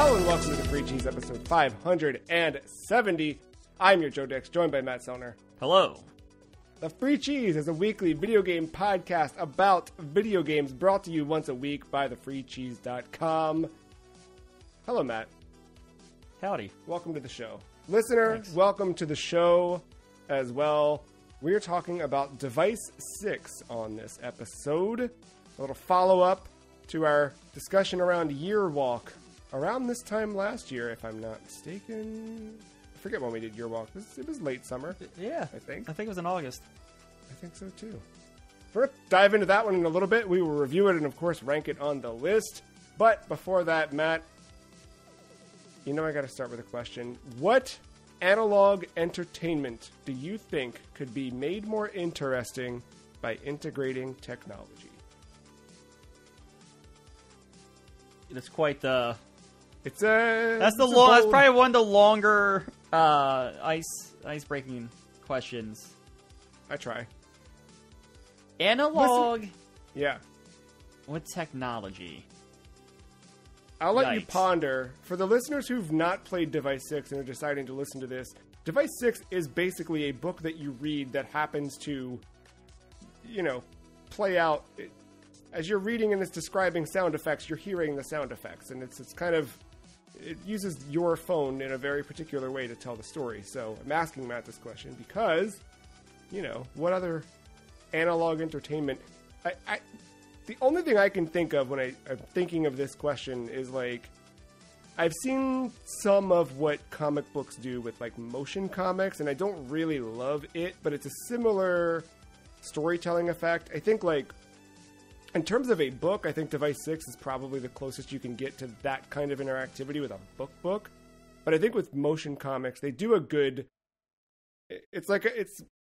Hello and welcome to the Free Cheese episode 570. I'm your Joe Dix, joined by Matt Sellner. Hello. The Free Cheese is a weekly video game podcast about video games brought to you once a week by thefreecheese.com. Hello, Matt. Howdy. Welcome to the show. Listener, Thanks. Welcome to the show as well. We're talking about Device 6 on this episode. A little follow-up to our discussion around Yearwalk around this time last year, if I'm not mistaken. I forget when we did Yearwalk. It was late summer. Yeah. I think it was in August. I think so, too. We're going to dive into that one in a little bit. We will review it and, of course, rank it on the list. But before that, Matt, I got to start with a question. What analog entertainment do you think could be made more interesting by integrating technology? It's quite the... That's That's probably one of the longer ice-breaking questions. I try. Analog Yeah. with technology. I'll let you Yikes. ponder. For the listeners who've not played Device 6 and are deciding to listen to this, Device 6 is basically a book that you read that happens to, play out. As you're reading and it's describing sound effects, you're hearing the sound effects. And it uses your phone in a very particular way to tell the story. So I'm asking Matt this question because, what other analog entertainment... The only thing I can think of when I'm thinking of this question is, I've seen some of what comic books do with, motion comics, and I don't really love it, but it's a similar storytelling effect. I think, in terms of a book, I think Device 6 is probably the closest you can get to that kind of interactivity with a book. But I think with motion comics, they do a good... It's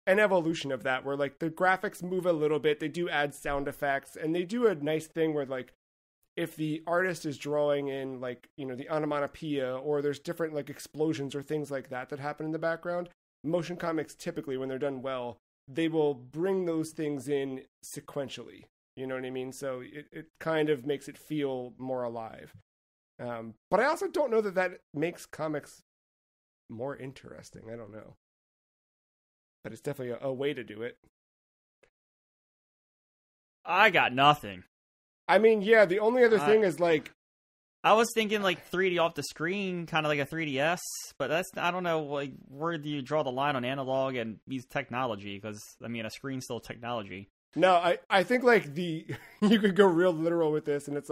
an evolution of that where the graphics move a little bit, they do add sound effects, and they do a nice thing where if the artist is drawing in the onomatopoeia, or there's different explosions or things like that happen in the background, motion comics typically, when they're done well, they will bring those things in sequentially. You know what I mean? So it kind of makes it feel more alive. But I also don't know that makes comics more interesting. I don't know. But it's definitely a way to do it. I got nothing. I mean, yeah, the only other thing is I was thinking 3D off the screen, kind of like a 3DS, but I don't know, where do you draw the line on analog and use technology? Because, a screen's still technology. No, I think you could go real literal with this, and it's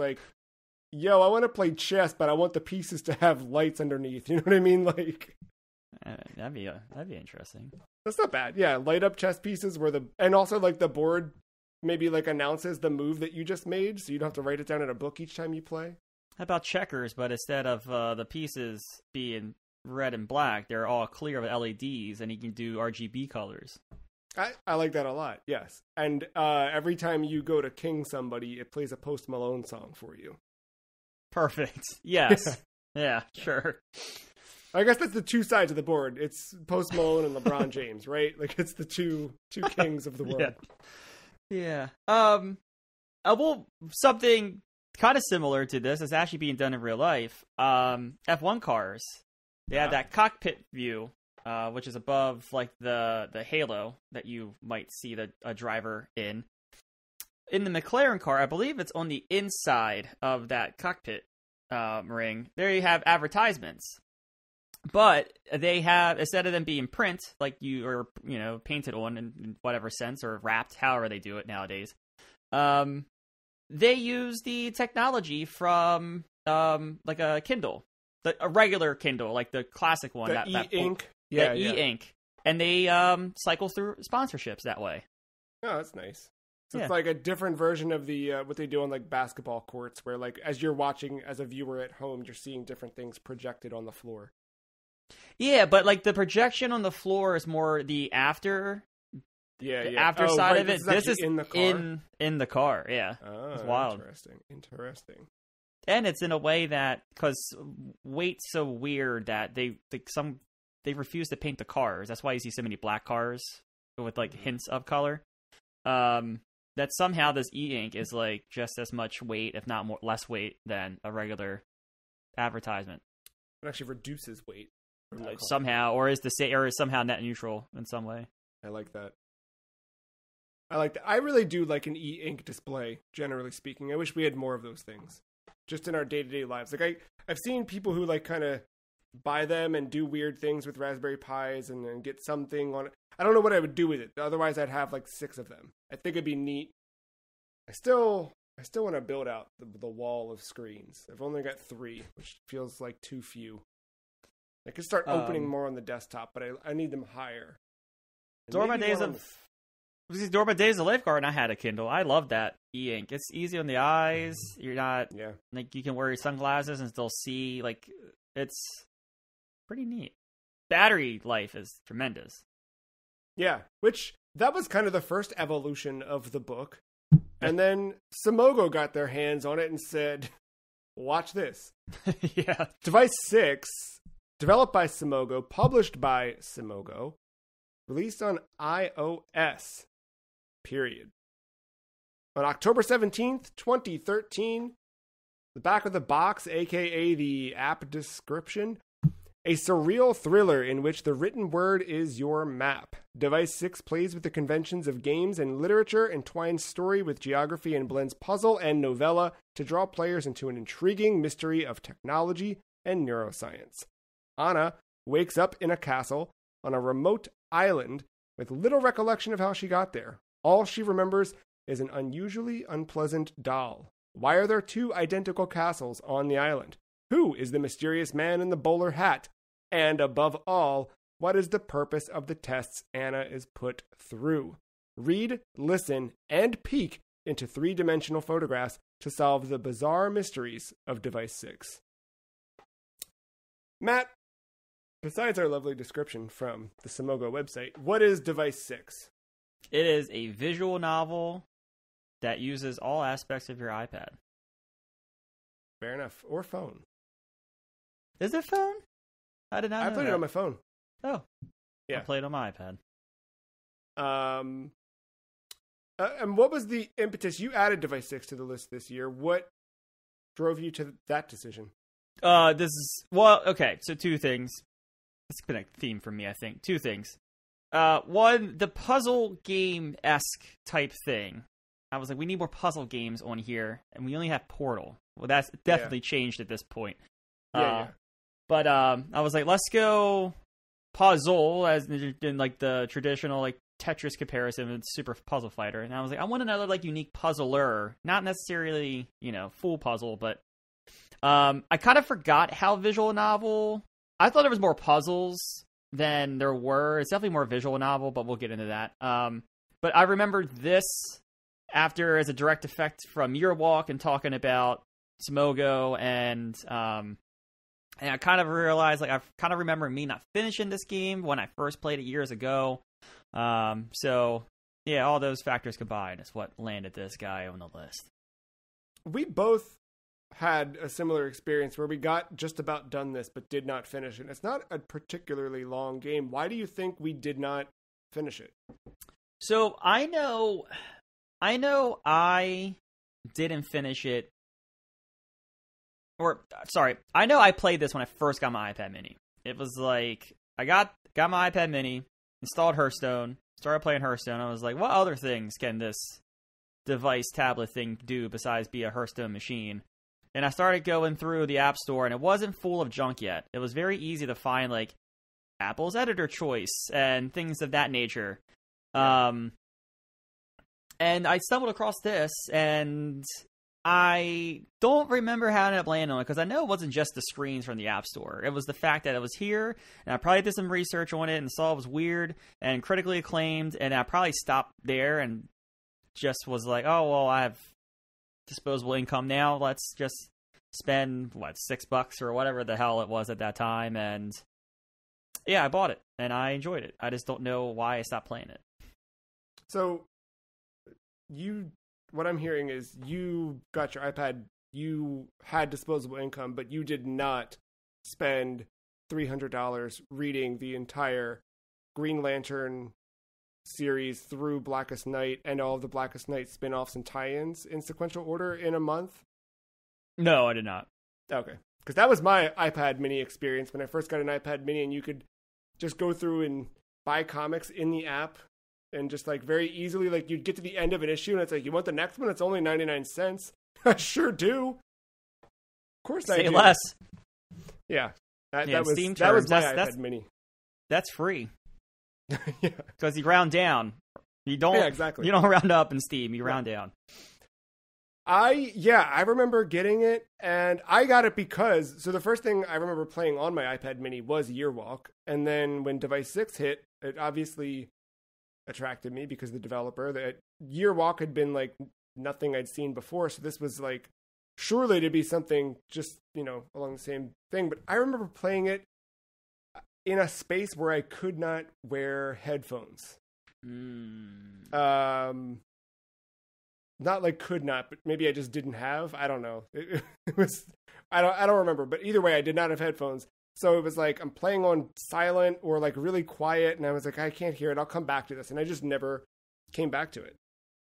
yo, I want to play chess, but I want the pieces to have lights underneath. You know what I mean? That'd be interesting. That's not bad. Yeah, light up chess pieces and also the board maybe announces the move that you just made, so you don't have to write it down in a book each time you play. How about checkers, but instead of the pieces being red and black, they're all clear with LEDs, and you can do RGB colors. I like that a lot, yes. And every time you go to king somebody, it plays a Post Malone song for you. Perfect. Yes. Yeah, sure. I guess that's the two sides of the board. It's Post Malone and LeBron James, right? It's the two kings of the world. Yeah. Well, something kind of similar to this is actually being done in real life. F1 cars, they have that cockpit view, which is above the halo that you might see a driver in. In the McLaren car, I believe it's on the inside of that cockpit ring. There you have advertisements. But they have, instead of them being print, painted on in whatever sense, or wrapped, however they do it nowadays, they use the technology from, a Kindle, a regular Kindle, the classic one. The e-ink? Yeah, e-ink. And they cycle through sponsorships that way. Oh, that's nice. So it's a different version of the what they do on basketball courts, where as you're watching as a viewer at home, you're seeing different things projected on the floor. Yeah, but the projection on the floor is more the after after side of it. This is in the car. In the car, yeah. Oh, it's wild. Interesting. And it's in a way that, because weight's so weird that they refuse to paint the cars. That's why you see so many black cars with hints of color. That somehow this e-ink is just as much weight, if not less weight, than a regular advertisement. It actually reduces weight from the coffee. Somehow, or is somehow net neutral in some way. I like that. I really do like an e-ink display, generally speaking. I wish we had more of those things just in our day-to-day lives. Like I've seen people who like kind of buy them and do weird things with Raspberry Pis and then get something on it. I don't know what I would do with it. Otherwise, I'd have like 6 of them. I think it'd be neat. I still want to build out the wall of screens. I've only got 3, which feels like too few. I could start opening more on the desktop, but I need them higher. During my days of Lifeguard, I had a Kindle. I love that e-ink. It's easy on the eyes. You're not like you can wear your sunglasses and still see. Like it's pretty neat. Battery life is tremendous. Yeah, which that was kind of the first evolution of the book. And then Simogo got their hands on it and said, watch this. Yeah. Device 6, developed by Simogo, published by Simogo, released on iOS, period. On October 17th, 2013, the back of the box, aka the app description, a surreal thriller in which the written word is your map. Device 6 plays with the conventions of games and literature, entwines story with geography, and blends puzzle and novella to draw players into an intriguing mystery of technology and neuroscience. Anna wakes up in a castle on a remote island with little recollection of how she got there. All she remembers is an unusually unpleasant doll. Why are there 2 identical castles on the island? Who is the mysterious man in the bowler hat? And above all, what is the purpose of the tests Anna is put through? Read, listen, and peek into 3-dimensional photographs to solve the bizarre mysteries of Device 6. Matt, besides our lovely description from the Simogo website, what is Device 6? It is a visual novel that uses all aspects of your iPad. Fair enough. Or phone. Is it phone? I did not know I played that. it on my phone. Oh. Yeah. I played on my iPad. And what was the impetus? You added Device 6 to the list this year. What drove you to that decision? Okay, so 2 things. It's been a theme for me, I think. 2 things. One, the puzzle game-esque type thing. I was like, we need more puzzle games on here, and we only have Portal. Well, that's definitely changed at this point. But I was like, let's go puzzle, as in like the traditional like Tetris comparison with Super Puzzle Fighter. And I was like, I want another like unique puzzler, not necessarily full puzzle, but I kind of forgot how visual novel. I thought there was more puzzles than there were. It's definitely more visual novel, but we'll get into that. But I remembered this after as a direct effect from Year Walk and talking about Simogo and I kind of realized, like, I kind of remember me not finishing this game when I first played it years ago. So, yeah, all those factors combined is what landed this guy on the list. We both had a similar experience where we got just about done this, but did not finish it. It's not a particularly long game. Why do you think we did not finish it? So, I know I didn't finish it. I know I played this when I first got my iPad mini. It was like, I got my iPad mini, installed Hearthstone, started playing Hearthstone. I was like, what other things can this device tablet thing do besides be a Hearthstone machine? And I started going through the App Store, and it wasn't full of junk yet. It was very easy to find, like, Apple's editor choice and things of that nature. And I stumbled across this, and I don't remember how I ended up landing on it, because I know it wasn't just the screens from the App Store. It was the fact that it was here, and I probably did some research on it and saw it was weird and critically acclaimed, and I probably stopped there and just was like, oh, well, I have disposable income now. Let's just spend, $6 or whatever the hell it was at that time, and yeah, I bought it, and I enjoyed it. I just don't know why I stopped playing it. So, what I'm hearing is you got your iPad, you had disposable income, but you did not spend $300 reading the entire Green Lantern series through Blackest Night and all of the Blackest Night spin-offs and tie-ins in sequential order in a month? No, I did not. Okay. because that was my iPad Mini experience when I first got an iPad Mini, and you could just go through and buy comics in the app, and just like very easily, like you'd get to the end of an issue, and it's like, you want the next one? It's only 99 cents. I sure do. Of course I do. Say less. Yeah. That was Steam that was terms, my that's iPad Mini. That's free. Yeah. Because you round down. You don't. Yeah, exactly. You don't round up in Steam. You round down. I remember getting it, and I got it because, so the first thing I remember playing on my iPad Mini was Yearwalk, and then when Device 6 hit, it obviously attracted me because the developer, that Yearwalk had been like nothing I'd seen before, so this was like surely to be something just, along the same thing. But I remember playing it in a space where I could not wear headphones. Not like could not, but maybe I just didn't have. I don't know. It was I don't remember, but either way, I did not have headphones. So it was like I'm playing on silent or like really quiet, and I was like, I can't hear it. I'll come back to this, and I just never came back to it.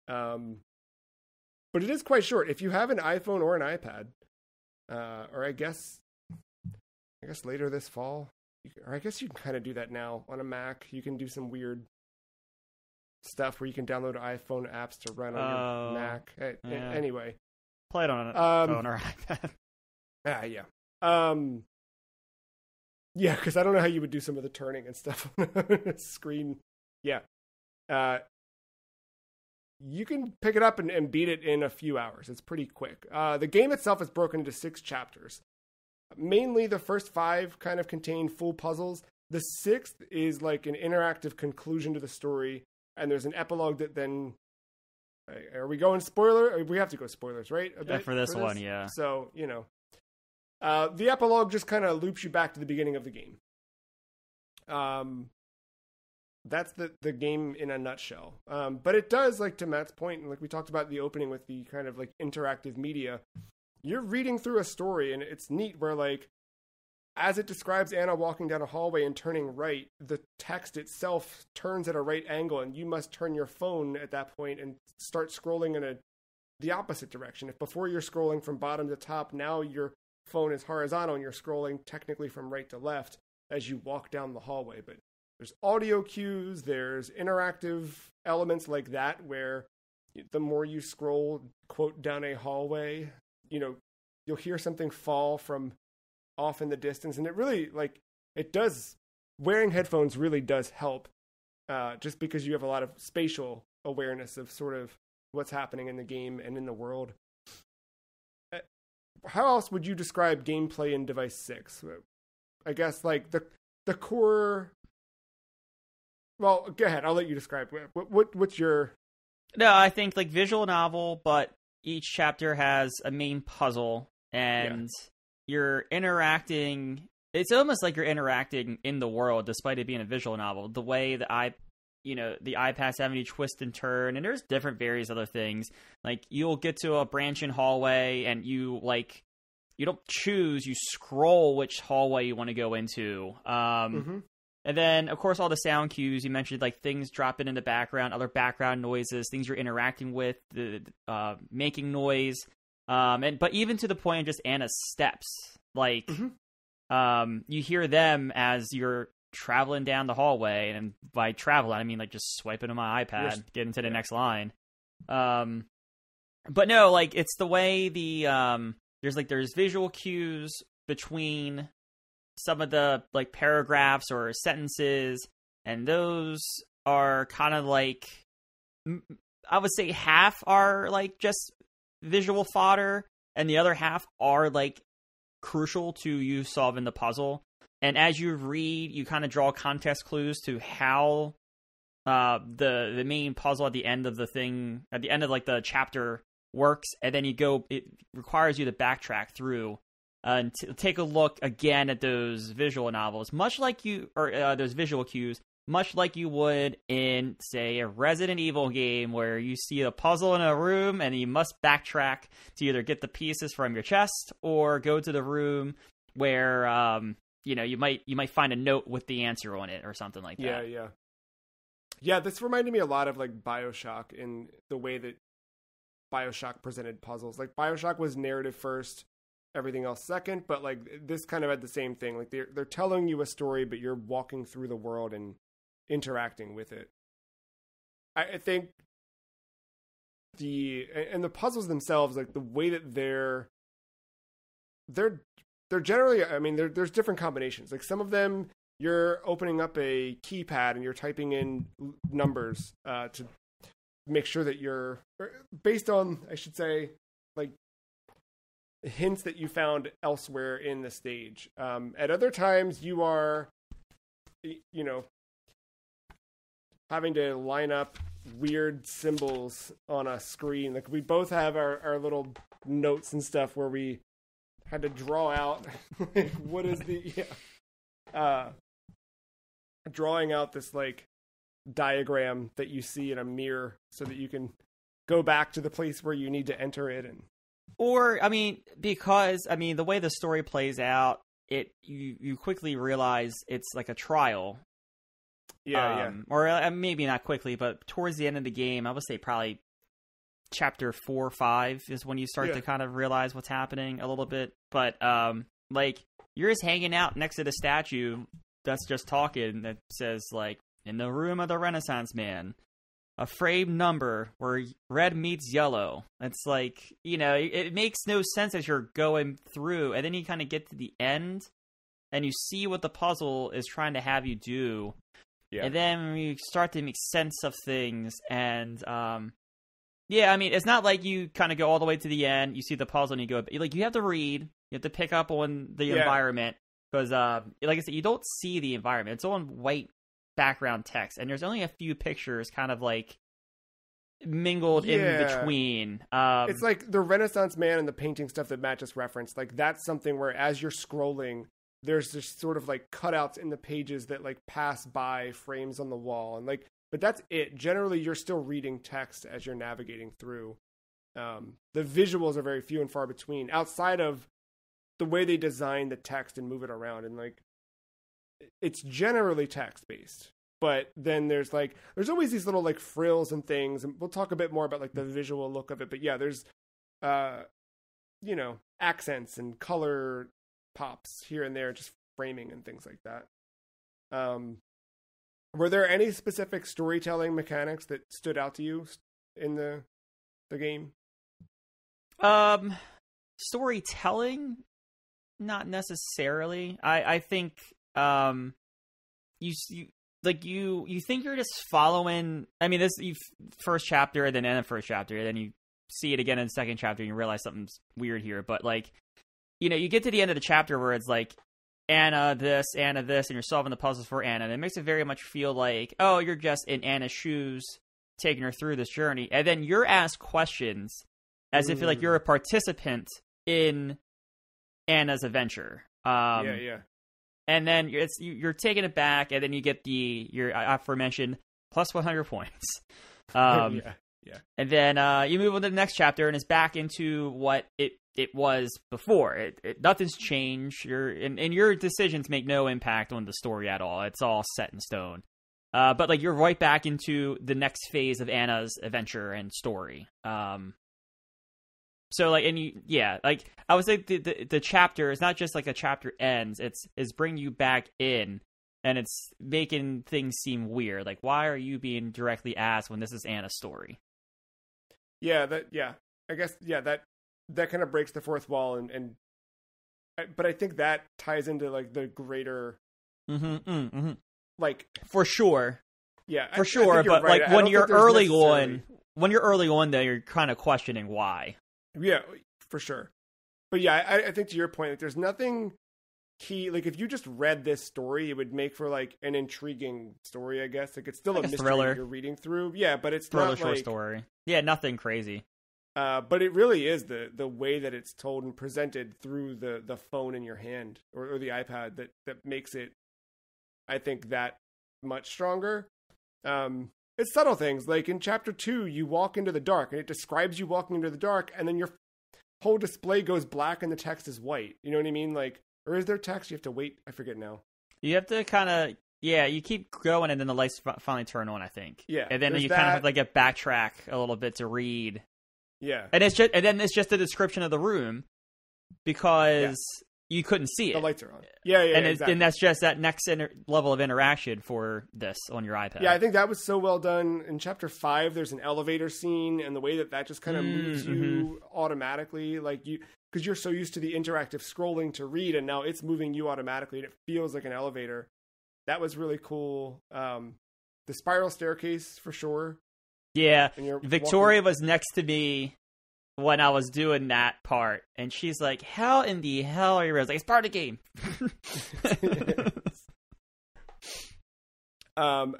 But it is quite short. If you have an iPhone or an iPad, or I guess later this fall, or I guess you can kind of do that now on a Mac. You can do some weird stuff where you can download iPhone apps to run on your Mac. Anyway, play it on a phone or iPad. Yeah. Yeah, because I don't know how you would do some of the turning and stuff on a screen. Yeah. You can pick it up and beat it in a few hours. It's pretty quick. The game itself is broken into 6 chapters. Mainly the first 5 kind of contain full puzzles. The 6th is like an interactive conclusion to the story, and there's an epilogue that then... Are we going spoiler? We have to go spoilers, right? For this one, yeah. So, the epilogue just kind of loops you back to the beginning of the game. That's the game in a nutshell. But it does, like to Matt's point, and like we talked about the opening with the kind of like interactive media, you're reading through a story, and it's neat where like, as it describes Anna walking down a hallway and turning right, the text itself turns at a right angle, and you must turn your phone at that point and start scrolling in the opposite direction. If before you're scrolling from bottom to top, now your phone is horizontal and you're scrolling technically from right to left as you walk down the hallway. But there's audio cues, there's interactive elements like that where the more you scroll, quote, down a hallway, you'll hear something fall from off in the distance. And it really, like, it does, wearing headphones really does help, just because you have a lot of spatial awareness of sort of what's happening in the game and in the world. How else would you describe gameplay in Device 6? I guess, like, the core... Well, go ahead. I'll let you describe. What's your... No, I think, like, visual novel, but each chapter has a main puzzle, and you're interacting... It's almost like you're interacting in the world, despite it being a visual novel. The way the iPads have any twist and turn, and there's different various other things. Like, you'll get to a branching hallway, and you don't choose, you scroll which hallway you want to go into. And then, of course, all the sound cues. You mentioned, like, things dropping in the background, other background noises, things you're interacting with, making noise. But even to the point of just Anna's steps. Like, you hear them as you're traveling down the hallway, and by traveling I mean like just swiping on my iPad, getting to the next line. But no, like, it's the way there's visual cues between some of the like paragraphs or sentences, and those are kind of like, I would say half are like just visual fodder, and the other half are like crucial to you solving the puzzle. And as you read, you kind of draw context clues to how the main puzzle at the end of like the chapter works, and then it requires you to backtrack through and take a look again at those visual novels, much like those visual cues, much like you would in, say, a Resident Evil game where you see a puzzle in a room and you must backtrack to either get the pieces from your chest or go to the room where you might find a note with the answer on it or something like that. Yeah, this reminded me a lot of like BioShock in the way that BioShock presented puzzles. Like, BioShock was narrative first, everything else second. But like this kind of had the same thing. Like they're telling you a story, but you're walking through the world and interacting with it. I think the puzzles themselves, like the way that they're generally, I mean, there's different combinations. Like some of them, you're opening up a keypad and you're typing in numbers to make sure that you're based on, I should say, like hints that you found elsewhere in the stage. At other times, you are, having to line up weird symbols on a screen. Like we both have our little notes and stuff where we had to draw out like, what is the drawing out this like diagram that you see in a mirror so that you can go back to the place where you need to enter it. And or because the way the story plays out, you quickly realize it's like a trial. Or maybe not quickly, but towards the end of the game, I would say probably chapter 4 or 5 is when you start to kind of realize what's happening a little bit. But like you're just hanging out next to the statue that's just talking that says like, in the room of the Renaissance man, a framed number where red meets yellow. It's like, it makes no sense as you're going through, and then you kind of get to the end and you see what the puzzle is trying to have you do. Yeah. And then you start to make sense of things, and it's not like you kind of go all the way to the end, you see the puzzle, and you go, like, you have to read, you have to pick up on the environment, because, like I said, you don't see the environment. It's all in white background text, and there's only a few pictures kind of, like, mingled in between. It's like the Renaissance man and the painting stuff that Matt just referenced. Like, that's something where, as you're scrolling, there's this sort of like cutouts in the pages that like pass by frames on the wall, and like, but that's it. Generally, you're still reading text as you're navigating through. The visuals are very few and far between outside of the way they design the text and move it around. And like, it's generally text based, but then there's always these little like frills and things. And we'll talk a bit more about like the visual look of it, but yeah, there's, accents and color pops here and there, just framing and things like that. Were there any specific storytelling mechanics that stood out to you in the game? Storytelling, not necessarily. I think you think you're just following. I mean, first chapter and then end of first chapter, and then you see it again in the second chapter, and you realize something's weird here. But like, you get to the end of the chapter where it's like, Anna this, and you're solving the puzzles for Anna. And it makes it very much feel like, oh, you're just in Anna's shoes, taking her through this journey. And then you're asked questions as if like you're a participant in Anna's adventure. And then you're taking it back, and then you get your aforementioned plus 100 points. And then you move on to the next chapter, and it's back into what it was before. Nothing's changed. Your decisions make no impact on the story at all. It's all set in stone. But like you're right back into the next phase of Anna's adventure and story. So like, like I would say the chapter is not just like a chapter ends. It's bringing you back in, and it's making things seem weird. Like, why are you being directly asked when this is Anna's story? I guess that kind of breaks the fourth wall, but I think that ties into like the greater, like for sure, for sure. But right. Like when you're early on, though, you're kind of questioning why. Yeah, for sure. But yeah, I think to your point, like, there's nothing key. Like if you just read this story, it would make for like an intriguing story, I guess. Like it's still like a mystery thriller you're reading through. Yeah, but it's thriller not short like, story. Yeah, nothing crazy. But it really is the way that it's told and presented through the phone in your hand or the iPad that makes it, I think, that much stronger. It's subtle things. Like in chapter 2, you walk into the dark and it describes you walking into the dark, and then your whole display goes black and the text is white. You know what I mean? Like, or is there text? You have to wait. I forget now. You have to kind of, you keep going and then the lights finally turn on, I think. Yeah. And then you kind of have to like a backtrack a little bit to read. Yeah. And it's just a description of the room. because you couldn't see it. The lights are on. Yeah, exactly. And that's just that next level of interaction for this on your iPad. Yeah, I think that was so well done. In Chapter 5, there's an elevator scene, and the way that just kind of moves you automatically, like because you're so used to the interactive scrolling to read, and now it's moving you automatically, and it feels like an elevator. That was really cool. The spiral staircase, for sure. Yeah, Victoria was next to me when I was doing that part, and she's like, "How in the hell are you?" I was like, "It's part of the game."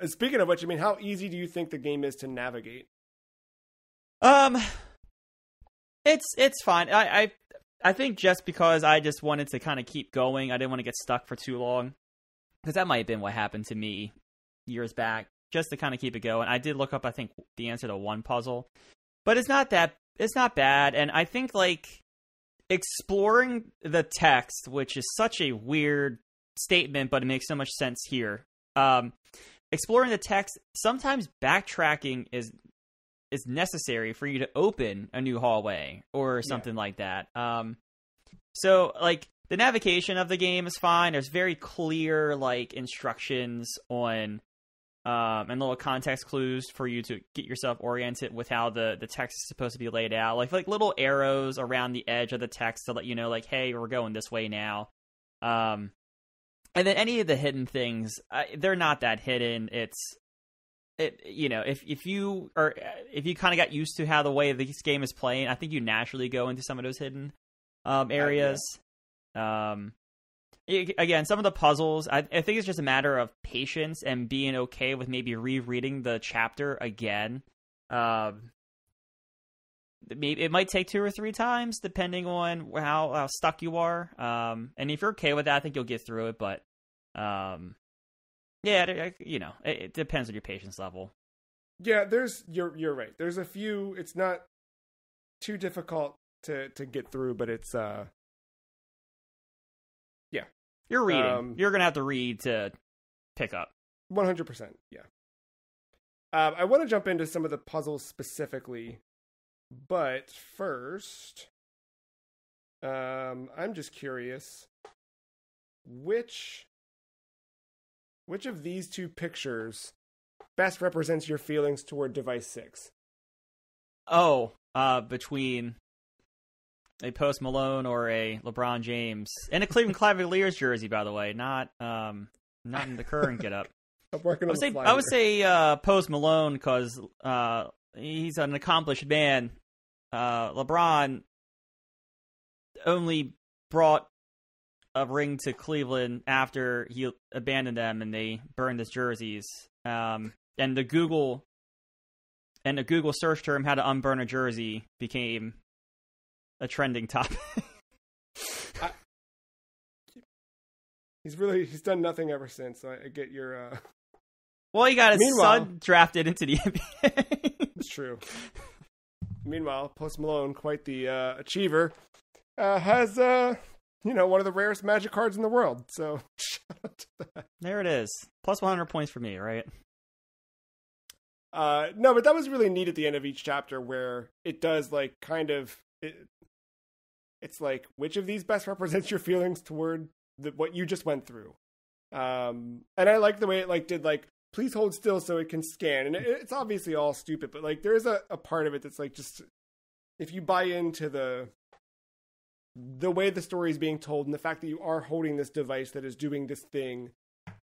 Speaking of which, I mean, how easy do you think the game is to navigate? It's fine. I think just because I just wanted to kind of keep going, I didn't want to get stuck for too long, because that might have been what happened to me years back. Just to kind of keep it going, I did look up, I think, the answer to one puzzle, but it's not bad. And I think like exploring the text, which is such a weird statement, but it makes so much sense here. Exploring the text, sometimes backtracking is necessary for you to open a new hallway or something like that. So like the navigation of the game is fine. There's very clear like instructions on and little context clues for you to get yourself oriented with how the text is supposed to be laid out. Like little arrows around the edge of the text to let you know, like, hey, we're going this way now. And then any of the hidden things, they're not that hidden. If you kind of got used to how the way this game is playing, I think you naturally go into some of those hidden areas. Again, some of the puzzles, I think it's just a matter of patience and being okay with maybe rereading the chapter again. It might take 2 or 3 times, depending on how stuck you are. And if you're okay with that, I think you'll get through it. But it depends on your patience level. Yeah, you're right. There's a few. It's not too difficult to get through, but it's You're reading. You're going to have to read to pick up. 100%, yeah. I want to jump into some of the puzzles specifically, but first, I'm just curious, which of these 2 pictures best represents your feelings toward Device 6? Oh, between a Post Malone or a LeBron James, and a Cleveland Cavaliers jersey, by the way, not in the current getup. I'm working on I would say Post Malone because he's an accomplished man. LeBron only brought a ring to Cleveland after he abandoned them and they burned his jerseys. And the Google search term "how to unburn a jersey" became a trending topic. He's done nothing ever since. So I get your. Well, he got his son drafted into the NBA. It's true. Meanwhile, Post Malone, quite the achiever, has one of the rarest Magic cards in the world. So shout out to that. There it is. Plus 100 points for me, right? No, but that was really neat at the end of each chapter where it does like kind of. It's like, which of these best represents your feelings toward what you just went through? And I like the way it did please hold still so it can scan. And it's obviously all stupid, but there is a part of it that's just, if you buy into the way the story is being told and the fact that you are holding this device that is doing this thing,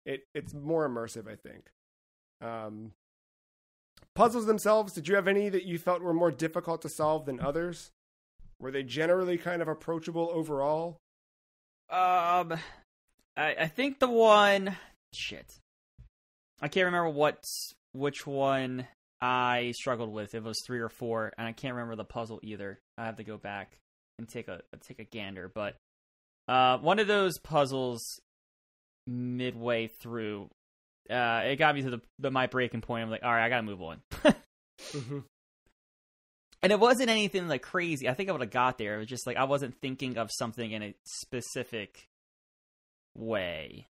it's more immersive, I think. Puzzles themselves, did you have any that you felt were more difficult to solve than others? Were they generally kind of approachable overall? I think the one... Shit. I can't remember which one I struggled with. It was 3 or 4, and I can't remember the puzzle either. I have to go back and take a gander. But one of those puzzles midway through, it got me to my breaking point. I'm like, all right, I gotta move on. Mm-hmm. And it wasn't anything crazy. I think I would have got there. It was just I wasn't thinking of something in a specific way.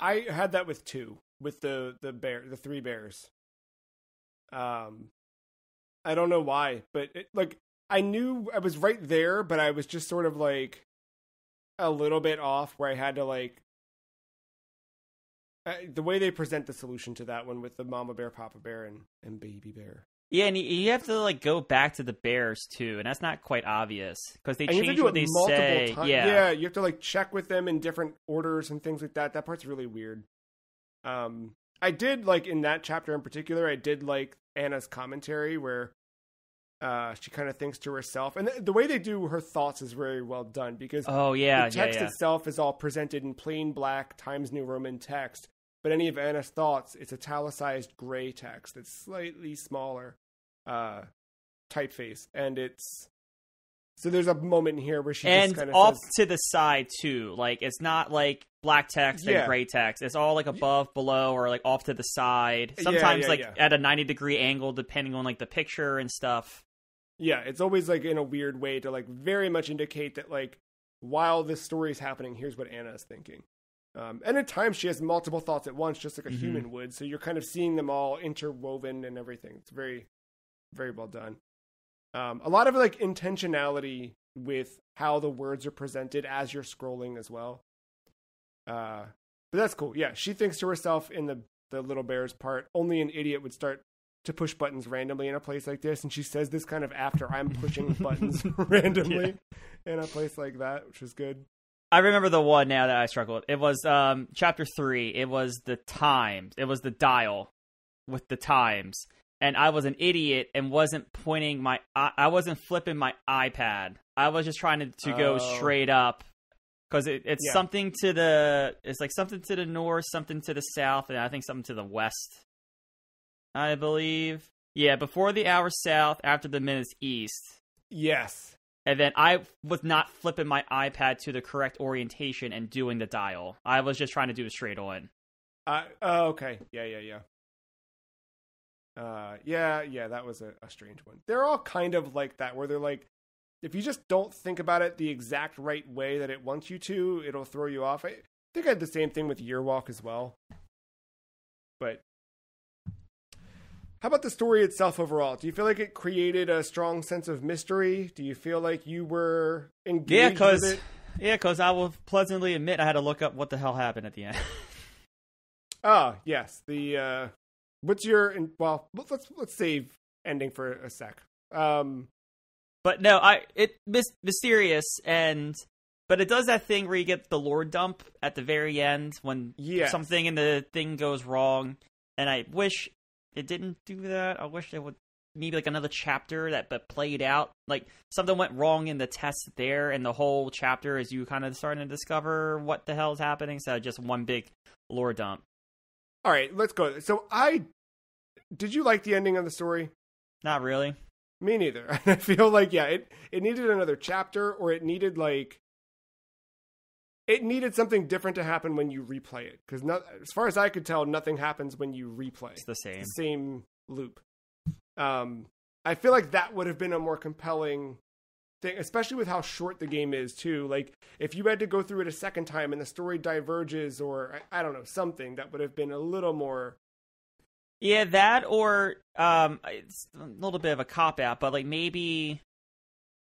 I had that with 2, with the 3 bears. I don't know why, but I knew I was right there, but I was just sort of like a little bit off where I had to like the way they present the solution to that one with the mama bear, papa bear, and baby bear. Yeah, and you have to like go back to the bears too, and that's not quite obvious because they And you have change to do what it they multiple say. times. Yeah, You have to like check with them in different orders and things like that. That part's really weird. I did like in that chapter in particular, I did like Anna's commentary where she kind of thinks to herself, and the way they do her thoughts is very well done because the text itself is all presented in plain black Times New Roman text, but any of Anna's thoughts, it's italicized gray text. It's slightly smaller typeface, and it's so there's a moment here where she just kind of off says, to the side too. Like it's not like black text and gray text. It's all like above, below, or like off to the side. Sometimes at a 90-degree angle, depending on like the picture and stuff. Yeah, it's always like in a weird way to like very much indicate that like while this story is happening, here's what Anna is thinking. And at times she has multiple thoughts at once, just like a human would. So you're kind of seeing them all interwoven and everything. It's very, very well done. A lot of like intentionality with how the words are presented as you're scrolling as well. But that's cool. Yeah, she thinks to herself in the little bears part, only an idiot would start to push buttons randomly in a place like this. And she says this kind of after I'm pushing buttons randomly in a place like that, which is good. I remember the one now that I struggled with. It was chapter 3. It was the times. It was the dial with the times. And I was an idiot and wasn't pointing I wasn't flipping my iPad. I was just trying to go straight up. Because it's something to it's like something to the north, something to the south, and I think something to the west, I believe. Yeah, before the hour south, after the minutes east. Yes. And then I was not flipping my iPad to the correct orientation and doing the dial. I was just trying to do it straight on. Okay. Yeah. That was a strange one. They're all kind of like that, where they're like, if you just don't think about it the exact right way that it wants you to, it'll throw you off. I think I had the same thing with Yearwalk as well. But how about the story itself overall? Do you feel like it created a strong sense of mystery? Do you feel like you were engaged with it? Yeah, because I will pleasantly admit I had to look up what the hell happened at the end. Yes. What's your... Well, let's save ending for a sec. But no, mysterious, but it does that thing where you get the lore dump at the very end when something in the thing goes wrong, and I wish it didn't do that. I wish it would maybe like another chapter that played out, like something went wrong in the test there, and the whole chapter is you kind of starting to discover what the hell is happening, so just one big lore dump. All right, let's go. So did you like the ending of the story? Not really. Me neither. I feel like, it needed another chapter, or it needed something different to happen when you replay it. Because as far as I could tell, nothing happens when you replay. It's the same. It's the same loop. I feel like that would have been a more compelling thing, especially with how short the game is, too. Like, if you had to go through it a second time and the story diverges, or, I don't know, something that would have been a little more... Yeah, that or it's a little bit of a cop-out, but like maybe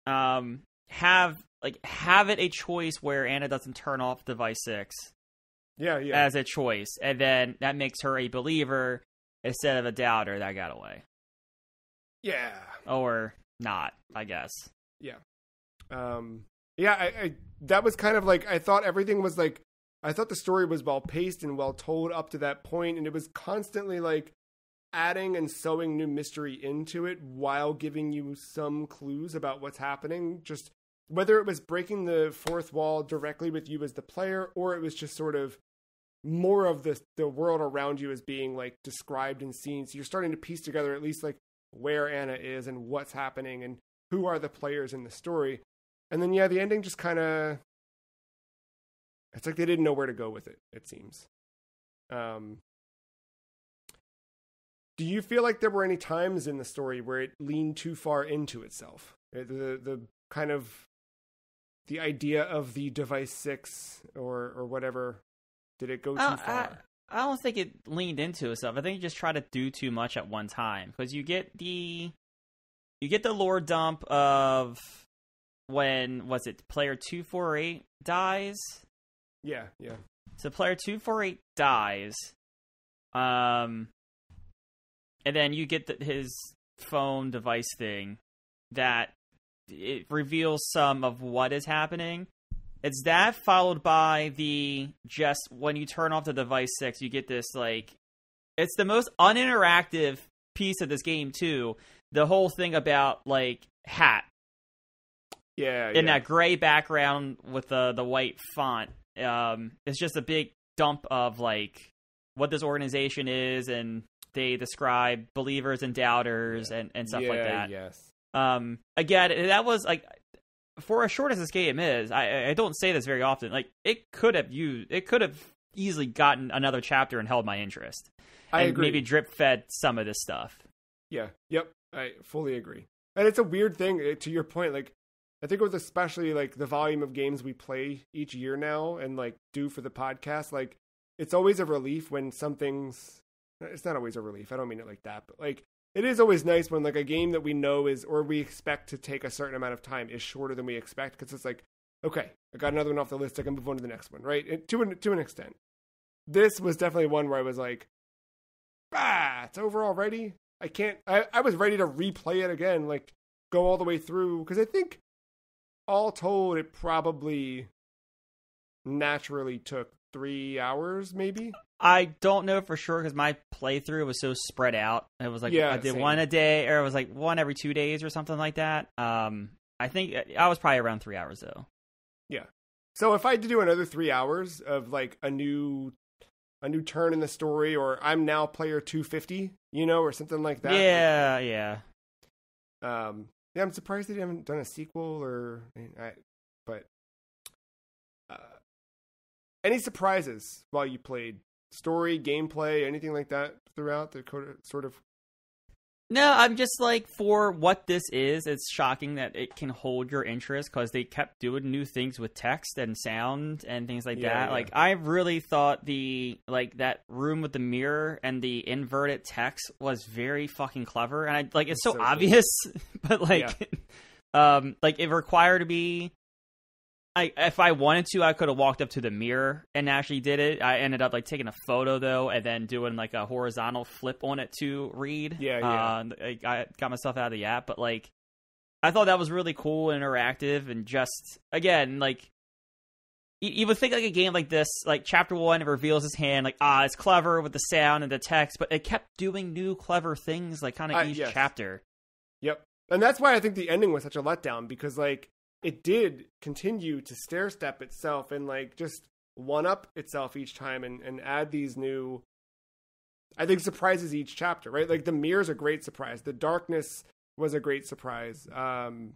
have it a choice where Anna doesn't turn off device 6. Yeah. As a choice, and then that makes her a believer instead of a doubter that got away. Yeah. Or not, I guess. Yeah. I that was kind of like, I thought everything was like, I thought the story was well paced and well told up to that point, and it was constantly like adding and sewing new mystery into it while giving you some clues about what's happening. Just whether it was breaking the fourth wall directly with you as the player, or it was just sort of more of the world around you as being like described and seen. So you're starting to piece together at least like where Anna is and what's happening and who are the players in the story. And then, the ending just kind of, it's like they didn't know where to go with it, it seems. Do you feel like there were any times in the story where it leaned too far into itself? The kind of the idea of the device 6 or whatever, did it go too far? I don't think it leaned into itself. I think you just try to do too much at one time, because you get the you get the lore dump of when, was it player 248 dies? Yeah. So player 248 dies, and then you get his phone device thing that it reveals some of what is happening. It's that followed by just when you turn off the device 6, you get this, like, it's the most uninteractive piece of this game too. The whole thing about, like, hat. Yeah. In that gray background with the white font. It's just a big dump of, like, what this organization is, and they describe believers and doubters and stuff like that. Yes. Again, that was, like, for as short as this game is, I don't say this very often. Like, it could have easily gotten another chapter and held my interest. I and agree. Maybe drip fed some of this stuff. Yeah. Yep. I fully agree. And it's a weird thing, to your point. Like, I think with especially, like, the volume of games we play each year now and, like, do for the podcast, like, it's always a relief when something's. It's not always a relief. I don't mean it like that, but, like, it is always nice when, like, a game that we know is, or we expect to take a certain amount of time is shorter than we expect, because it's like, okay, I got another one off the list, I can move on to the next one, right? To an extent. This was definitely one where I was like, it's over already? I was ready to replay it again, like, go all the way through, because I think, all told, it probably naturally took 3 hours, maybe? I don't know for sure because my playthrough was so spread out. It was like I did same. one a day, or it was like one every 2 days or something like that. I think I was probably around 3 hours though. Yeah. So if I had to do another 3 hours of, like, a new turn in the story, or I'm now player 250, or something like that. Yeah. I'm surprised they haven't done a sequel but any surprises while you played? Story, gameplay, anything like that throughout the sort of? No, I'm just like, for what this is, it's shocking that it can hold your interest because they kept doing new things with text and sound and things like that. Yeah. Like, I really thought that room with the mirror and the inverted text was very fucking clever, and it's so obvious, but like, like, it required to be. If I wanted to, I could have walked up to the mirror and actually did it. I ended up, like, taking a photo though, and then doing, like, a horizontal flip on it to read. I got myself out of the app, but, like, I thought that was really cool and interactive, and just, again, like, you would think, like, a game like this, like, chapter 1, it reveals his hand, like, it's clever with the sound and the text, but it kept doing new clever things, like, kind of each chapter. Yep. And that's why I think the ending was such a letdown, because, like, it did continue to stair-step itself and, like, just one-up itself each time and add these new, I think, surprises each chapter, right? Like, the mirror's a great surprise. The darkness was a great surprise. The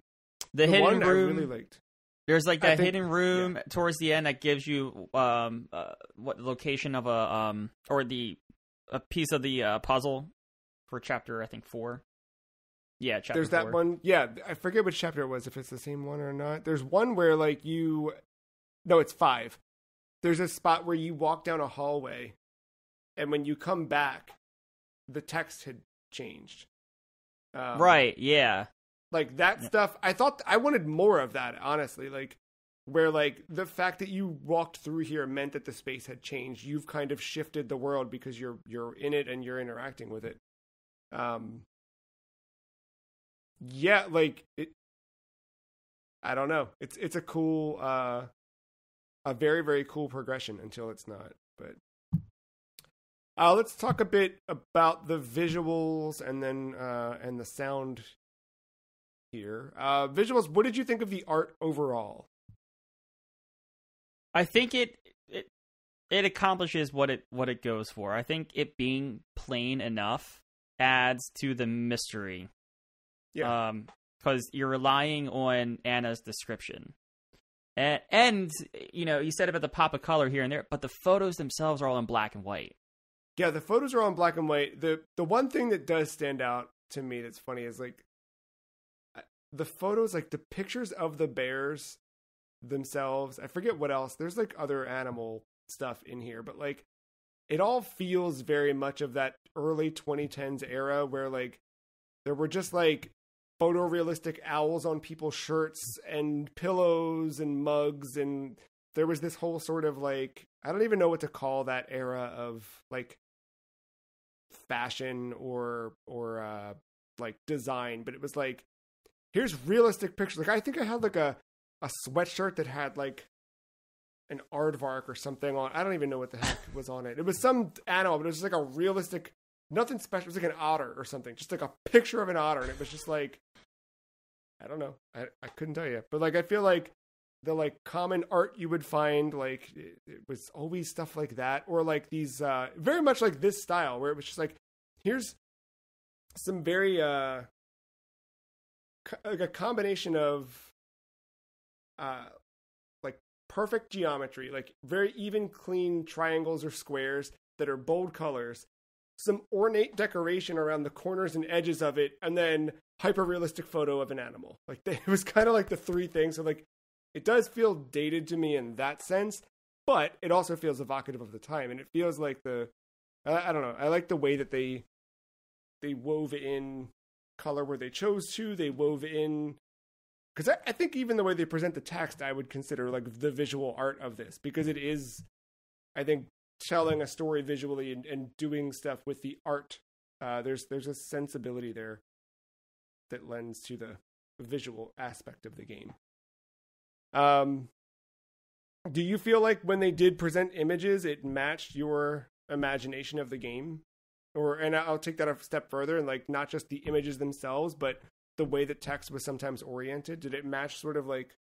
hidden one room, I really liked. There's, like, that hidden room towards the end that gives you what location of a piece of the puzzle for chapter, I think, 4. Yeah, chapter There's 4. that one. Yeah, I forget which chapter it was, if it's the same one or not. There's one where, like, no, it's 5. There's a spot where you walk down a hallway, and when you come back, the text had changed. Right, yeah. Like, that stuff, I thought I wanted more of that, honestly. Like, where, like, the fact that you walked through here meant that the space had changed. You've kind of shifted the world because you're in it and you're interacting with it. Yeah, like, I don't know. It's a cool, a very, very cool progression until it's not. But let's talk a bit about the visuals and then and the sound here. Visuals. What did you think of the art overall? I think it accomplishes what it goes for. I think it being plain enough adds to the mystery. Yeah. Because you're relying on Anna's description. And you said about the pop of color here and there, but the photos themselves are all in black and white. Yeah, the photos are all in black and white. The one thing that does stand out to me that's funny is, like, the photos, like, the pictures of the bears themselves. I forget what else. There's, like, other animal stuff in here, but, like, it all feels very much of that early 2010s era where, like, there were just, like, photorealistic owls on people's shirts and pillows and mugs, and there was this whole sort of like, I don't even know what to call that era of like fashion or like design, but it was like, here's realistic pictures. Like I think I had like a sweatshirt that had like an aardvark or something on. I don't even know what the heck was on it. It was some animal, but it was just like a realistic, nothing special. It was like an otter or something, just like a picture of an otter, and it was just like, I don't know. I couldn't tell you, but like I feel like the like common art you would find, like it was always stuff like that, or like these very much like this style where it was just like, here's some very like a combination of like perfect geometry, like very even clean triangles or squares that are bold colors, some ornate decoration around the corners and edges of it, and then hyper realistic photo of an animal. Like it was kind of like the three things. So like it does feel dated to me in that sense, but it also feels evocative of the time, and it feels like I don't know, I like the way that they wove in color where they chose to. They wove in, because I think even the way they present the text, I would consider like the visual art of this, because it is, I think, telling a story visually and doing stuff with the art. There's a sensibility there that lends to the visual aspect of the game. Do you feel like when they did present images, it matched your imagination of the game? And I'll take that a step further, and like not just the images themselves, but the way that text was sometimes oriented. Did it match sort of like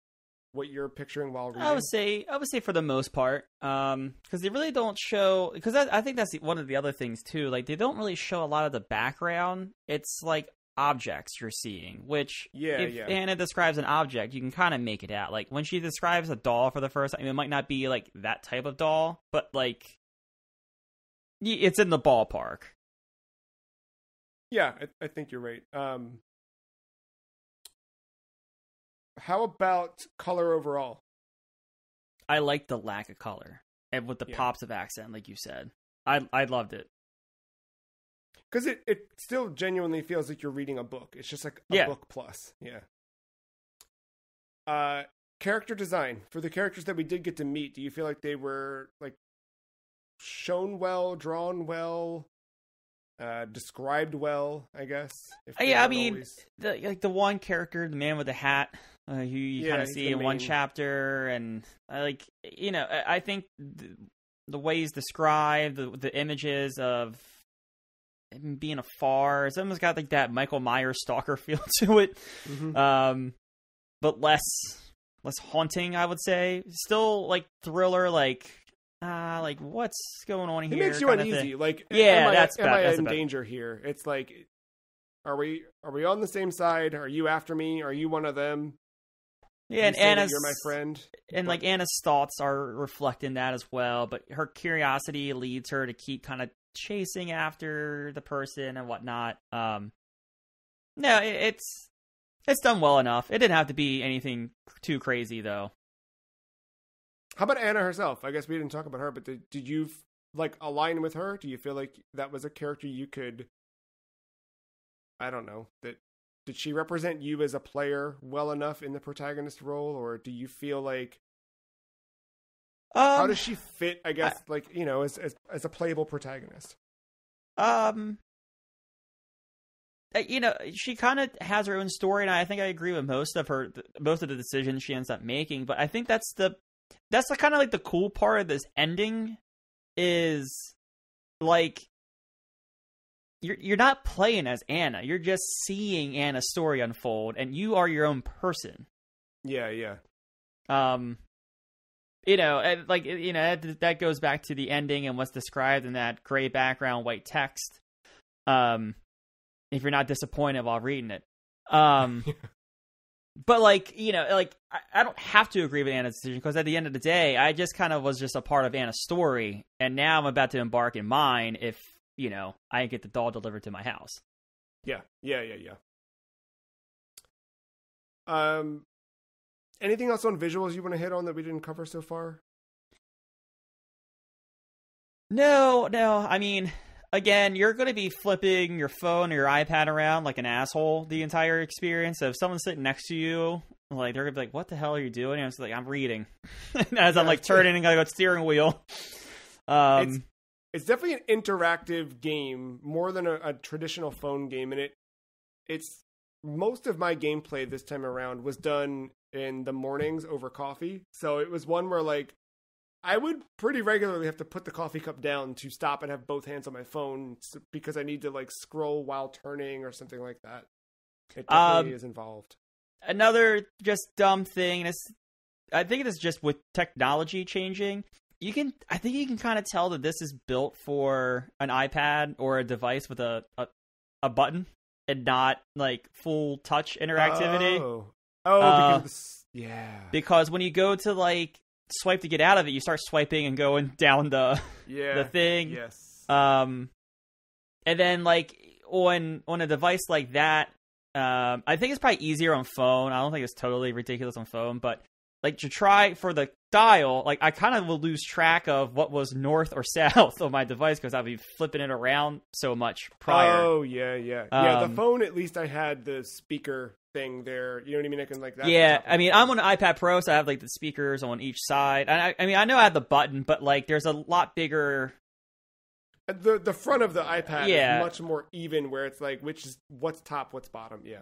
what you're picturing while reading? I would say for the most part, because they really don't show. Because I think that's one of the other things too. Like they don't really show a lot of the background. It's like objects you're seeing, which if Anna describes an object, you can kind of make it out. Like when she describes a doll for the first time, it might not be like that type of doll, but like it's in the ballpark. Yeah, I think you're right. How about color overall? I like the lack of color and with the pops of accent, like you said. I loved it. Because it still genuinely feels like you're reading a book. It's just like a book plus. Yeah. Character design. For the characters that we did get to meet, do you feel like they were like shown well, drawn well, described well, I guess? I mean, the one character, the man with the hat, who you kind of see in one chapter, and I think the way he's described, the images of him being afar, it's almost got like that Michael Myers stalker feel to it, but less haunting, I would say. Still like thriller, like what's going on here? It makes you uneasy. Like, am I in danger here? It's like, are we on the same side? Are you after me? Are you one of them? Yeah, and you're my friend. And like Anna's thoughts are reflecting that as well, but her curiosity leads her to keep kind of chasing after the person and whatnot. No, it's done well enough. It didn't have to be anything too crazy though. How about Anna herself? I guess we didn't talk about her, but did you like align with her? Do you feel like that was a character you could, I don't know, did she represent you as a player well enough in the protagonist role, or do you feel like how does she fit, I guess, as a playable protagonist? She kind of has her own story, and I think I agree with most of the decisions she ends up making, but I think that's the kind of like the cool part of this ending is like you're not playing as Anna, you're just seeing Anna's story unfold, and you are your own person. Yeah. That goes back to the ending and what's described in that gray background, white text. If you're not disappointed while reading it. But I don't have to agree with Anna's decision, because at the end of the day, I just kind of was just a part of Anna's story, and now I'm about to embark in mine if, I get the doll delivered to my house. Yeah. Anything else on visuals you want to hit on that we didn't cover so far? No. I mean, again, you're going to be flipping your phone or your iPad around like an asshole the entire experience. So if someone's sitting next to you, like they're going to be like, what the hell are you doing? And I was like, I'm reading. As I'm like turning and I go steering wheel. It's definitely an interactive game more than a traditional phone game. And it's most of my gameplay this time around was done in the mornings over coffee. So it was one where like I would pretty regularly have to put the coffee cup down to stop and have both hands on my phone because I need to like scroll while turning or something like that. It definitely is involved. Another just dumb thing, and I think it is just with technology changing. I think you can kind of tell that this is built for an iPad or a device with a button and not like full touch interactivity. Because when you go to like swipe to get out of it, you start swiping and going down the thing. Yes. And then like on a device like that, I think it's probably easier on phone. I don't think it's totally ridiculous on phone, but like to try for the dial, like I kind of will lose track of what was north or south of my device because I'll be flipping it around so much prior. Oh yeah. The phone, at least I had the speaker thing there. You know what I mean? I can like that. Yeah, I mean, I'm on an iPad Pro, so I have like the speakers on each side. And I mean, I know I have the button, but like there's a lot bigger. The front of the iPad is much more even, where it's like what's top, what's bottom. Yeah.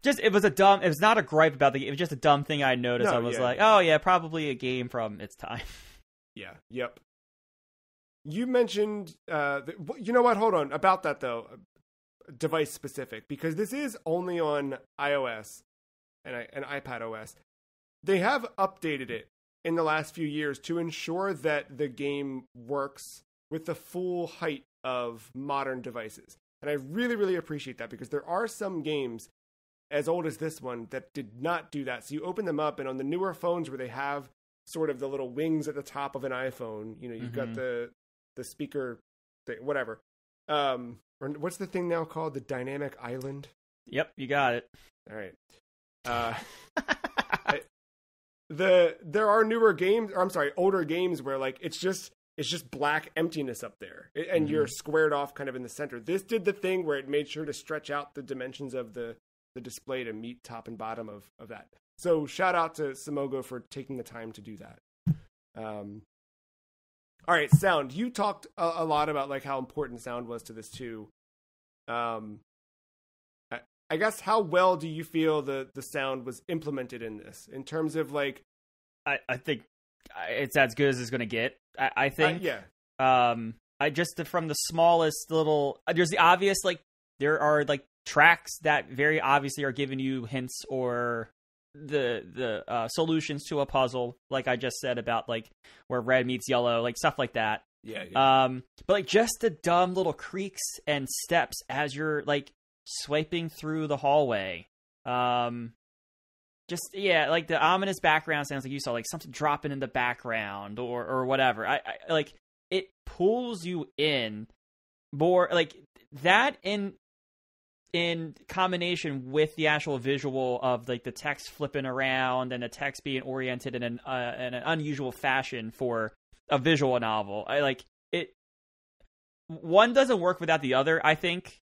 It was not a gripe about the game. It was just a dumb thing I noticed. I was like, oh yeah, probably a game from its time. Yeah. Yep. You mentioned, you know what? Hold on about that though. Device specific, because this is only on iOS and iPad OS. They have updated it in the last few years to ensure that the game works with the full height of modern devices. And I really, really appreciate that, because there are some games as old as this one that did not do that. So you open them up, and on the newer phones where they have sort of the little wings at the top of an iPhone, you know, you've got the speaker thing, whatever. Or what's the thing now called? The dynamic island? Yep, you got it. All right. There are newer games, or I'm sorry, older games where like it's just black emptiness up there, and you're squared off kind of in the center. This did the thing where it made sure to stretch out the dimensions of the display to meet top and bottom of that. So shout out to Simogo for taking the time to do that. All right, sound. You talked a lot about like how important sound was to this too. I guess how well do you feel the sound was implemented in this, in terms of like? I think it's as good as it's going to get. I think. Yeah. I just from the smallest little. There's the obvious, like there are like tracks that very obviously are giving you hints or the solutions to a puzzle, like I just said about like where red meets yellow, like stuff like that. Yeah. But like just the dumb little creaks and steps as you're like swiping through the hallway. Just like the ominous background sounds, like you saw, like something dropping in the background or whatever. I like it pulls you in more, like that in combination with the actual visual of like the text flipping around and the text being oriented in an unusual fashion for a visual novel. I like it. One doesn't work without the other, I think,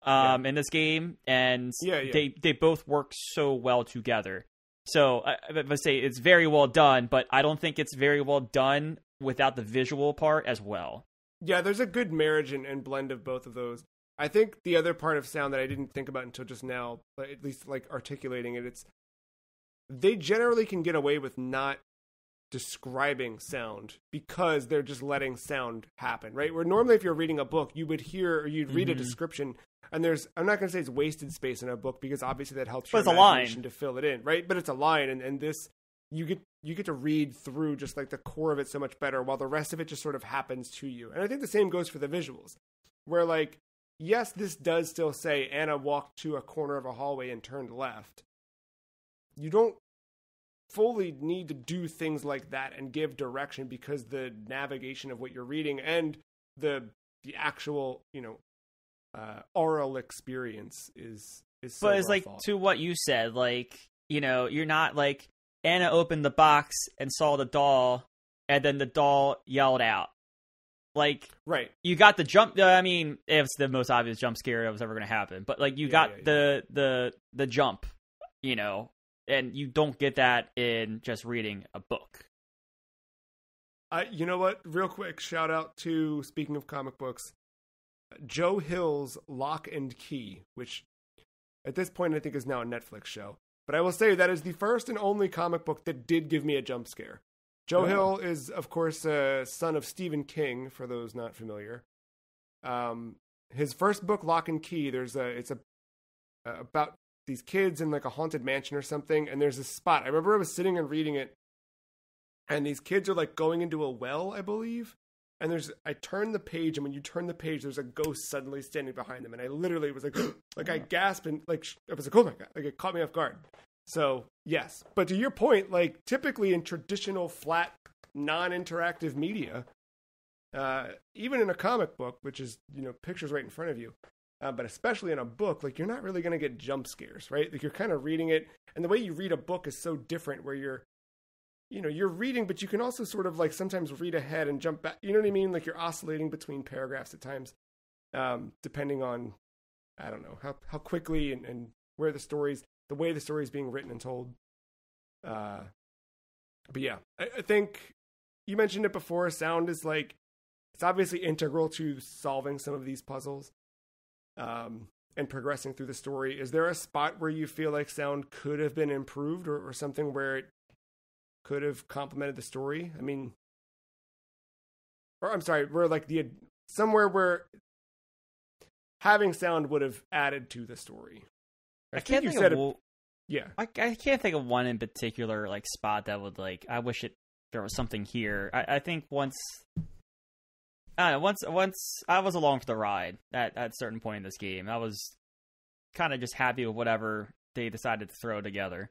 in this game, and they both work so well together. So I would say it's very well done, but I don't think it's very well done without the visual part as well. Yeah, there's a good marriage and blend of both of those. I think the other part of sound that I didn't think about until just now, but at least like articulating it, it's they generally can get away with not describing sound because they're just letting sound happen, right? Where normally if you're reading a book, you would hear or you'd read a description, and I'm not going to say it's wasted space in a book, because obviously that helps your imagination to fill it in, right? But it's a line, and this you get to read through just like the core of it so much better, while the rest of it just sort of happens to you. And I think the same goes for the visuals, where like, yes, this does still say Anna walked to a corner of a hallway and turned left. You don't fully need to do things like that and give direction, because the navigation of what you're reading and the actual, oral experience is so but it's like thought. To what you said, like, you're not like Anna opened the box and saw the doll and then the doll yelled out. Like, right. You got the jump. I mean, it's the most obvious jump scare that was ever going to happen. But like, you got the jump, you know, and you don't get that in just reading a book. You know what? Real quick, shout out to, speaking of comic books, Joe Hill's Lock and Key, which at this point I think is now a Netflix show. But I will say that is the first and only comic book that did give me a jump scare. Joe Hill is, of course, a son of Stephen King, for those not familiar. His first book, Lock and Key, it's about these kids in like a haunted mansion or something, and there's a spot. I remember I was sitting and reading it, and these kids are like going into a well, I believe. And I turned the page, and when you turn the page, there's a ghost suddenly standing behind them. And I literally was like, like I gasped, and like I was like, oh my God, like it caught me off guard. So yes, but to your point, like typically in traditional flat, non-interactive media, even in a comic book, which is, you know, pictures right in front of you, but especially in a book, like you're not really going to get jump scares, right? Like you're kind of reading it, and the way you read a book is so different, where you're reading, but you can also sort of like sometimes read ahead and jump back. You know what I mean? Like you're oscillating between paragraphs at times, depending on, I don't know, how quickly and where the way the story is being written and told. But yeah, I think you mentioned it before. Sound is like, it's obviously integral to solving some of these puzzles, and progressing through the story. Is there a spot where you feel like sound could have been improved, or something where it could have complemented the story? I mean, or I'm sorry, where like somewhere where having sound would have added to the story. I can't think of I can't think of one in particular like spot that would like, I wish there was something here. I think once I was along for the ride at a certain point in this game, I was kind of just happy with whatever they decided to throw together.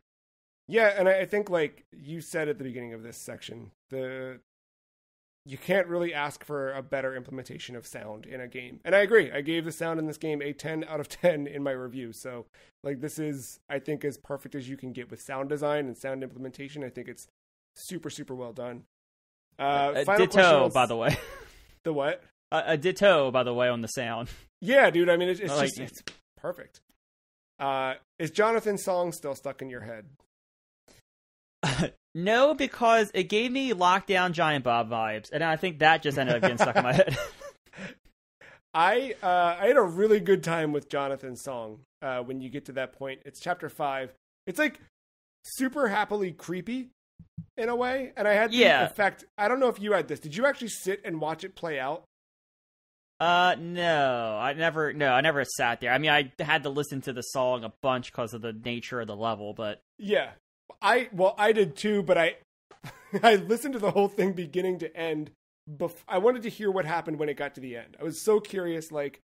Yeah, and I think like you said at the beginning of this section, you can't really ask for a better implementation of sound in a game. And I agree. I gave the sound in this game a 10 out of 10 in my review. So like this is, I think, as perfect as you can get with sound design and sound implementation. I think it's super, super well done. Ditto, by the way. The what? A ditto, by the way, on the sound. Yeah, dude. I mean, it's perfect. Is Jonathan's song still stuck in your head? No, because it gave me Lockdown Giant Bob vibes, and I think that just ended up getting stuck in my head. I had a really good time with Jonathan's song when you get to that point. It's chapter 5. It's like super happily creepy in a way, and I had the effect. I don't know if you had this. Did you actually sit and watch it play out? No, I never sat there. I mean, I had to listen to the song a bunch because of the nature of the level, but yeah. I did too, but I listened to the whole thing beginning to end. I wanted to hear what happened when it got to the end. I was so curious, like,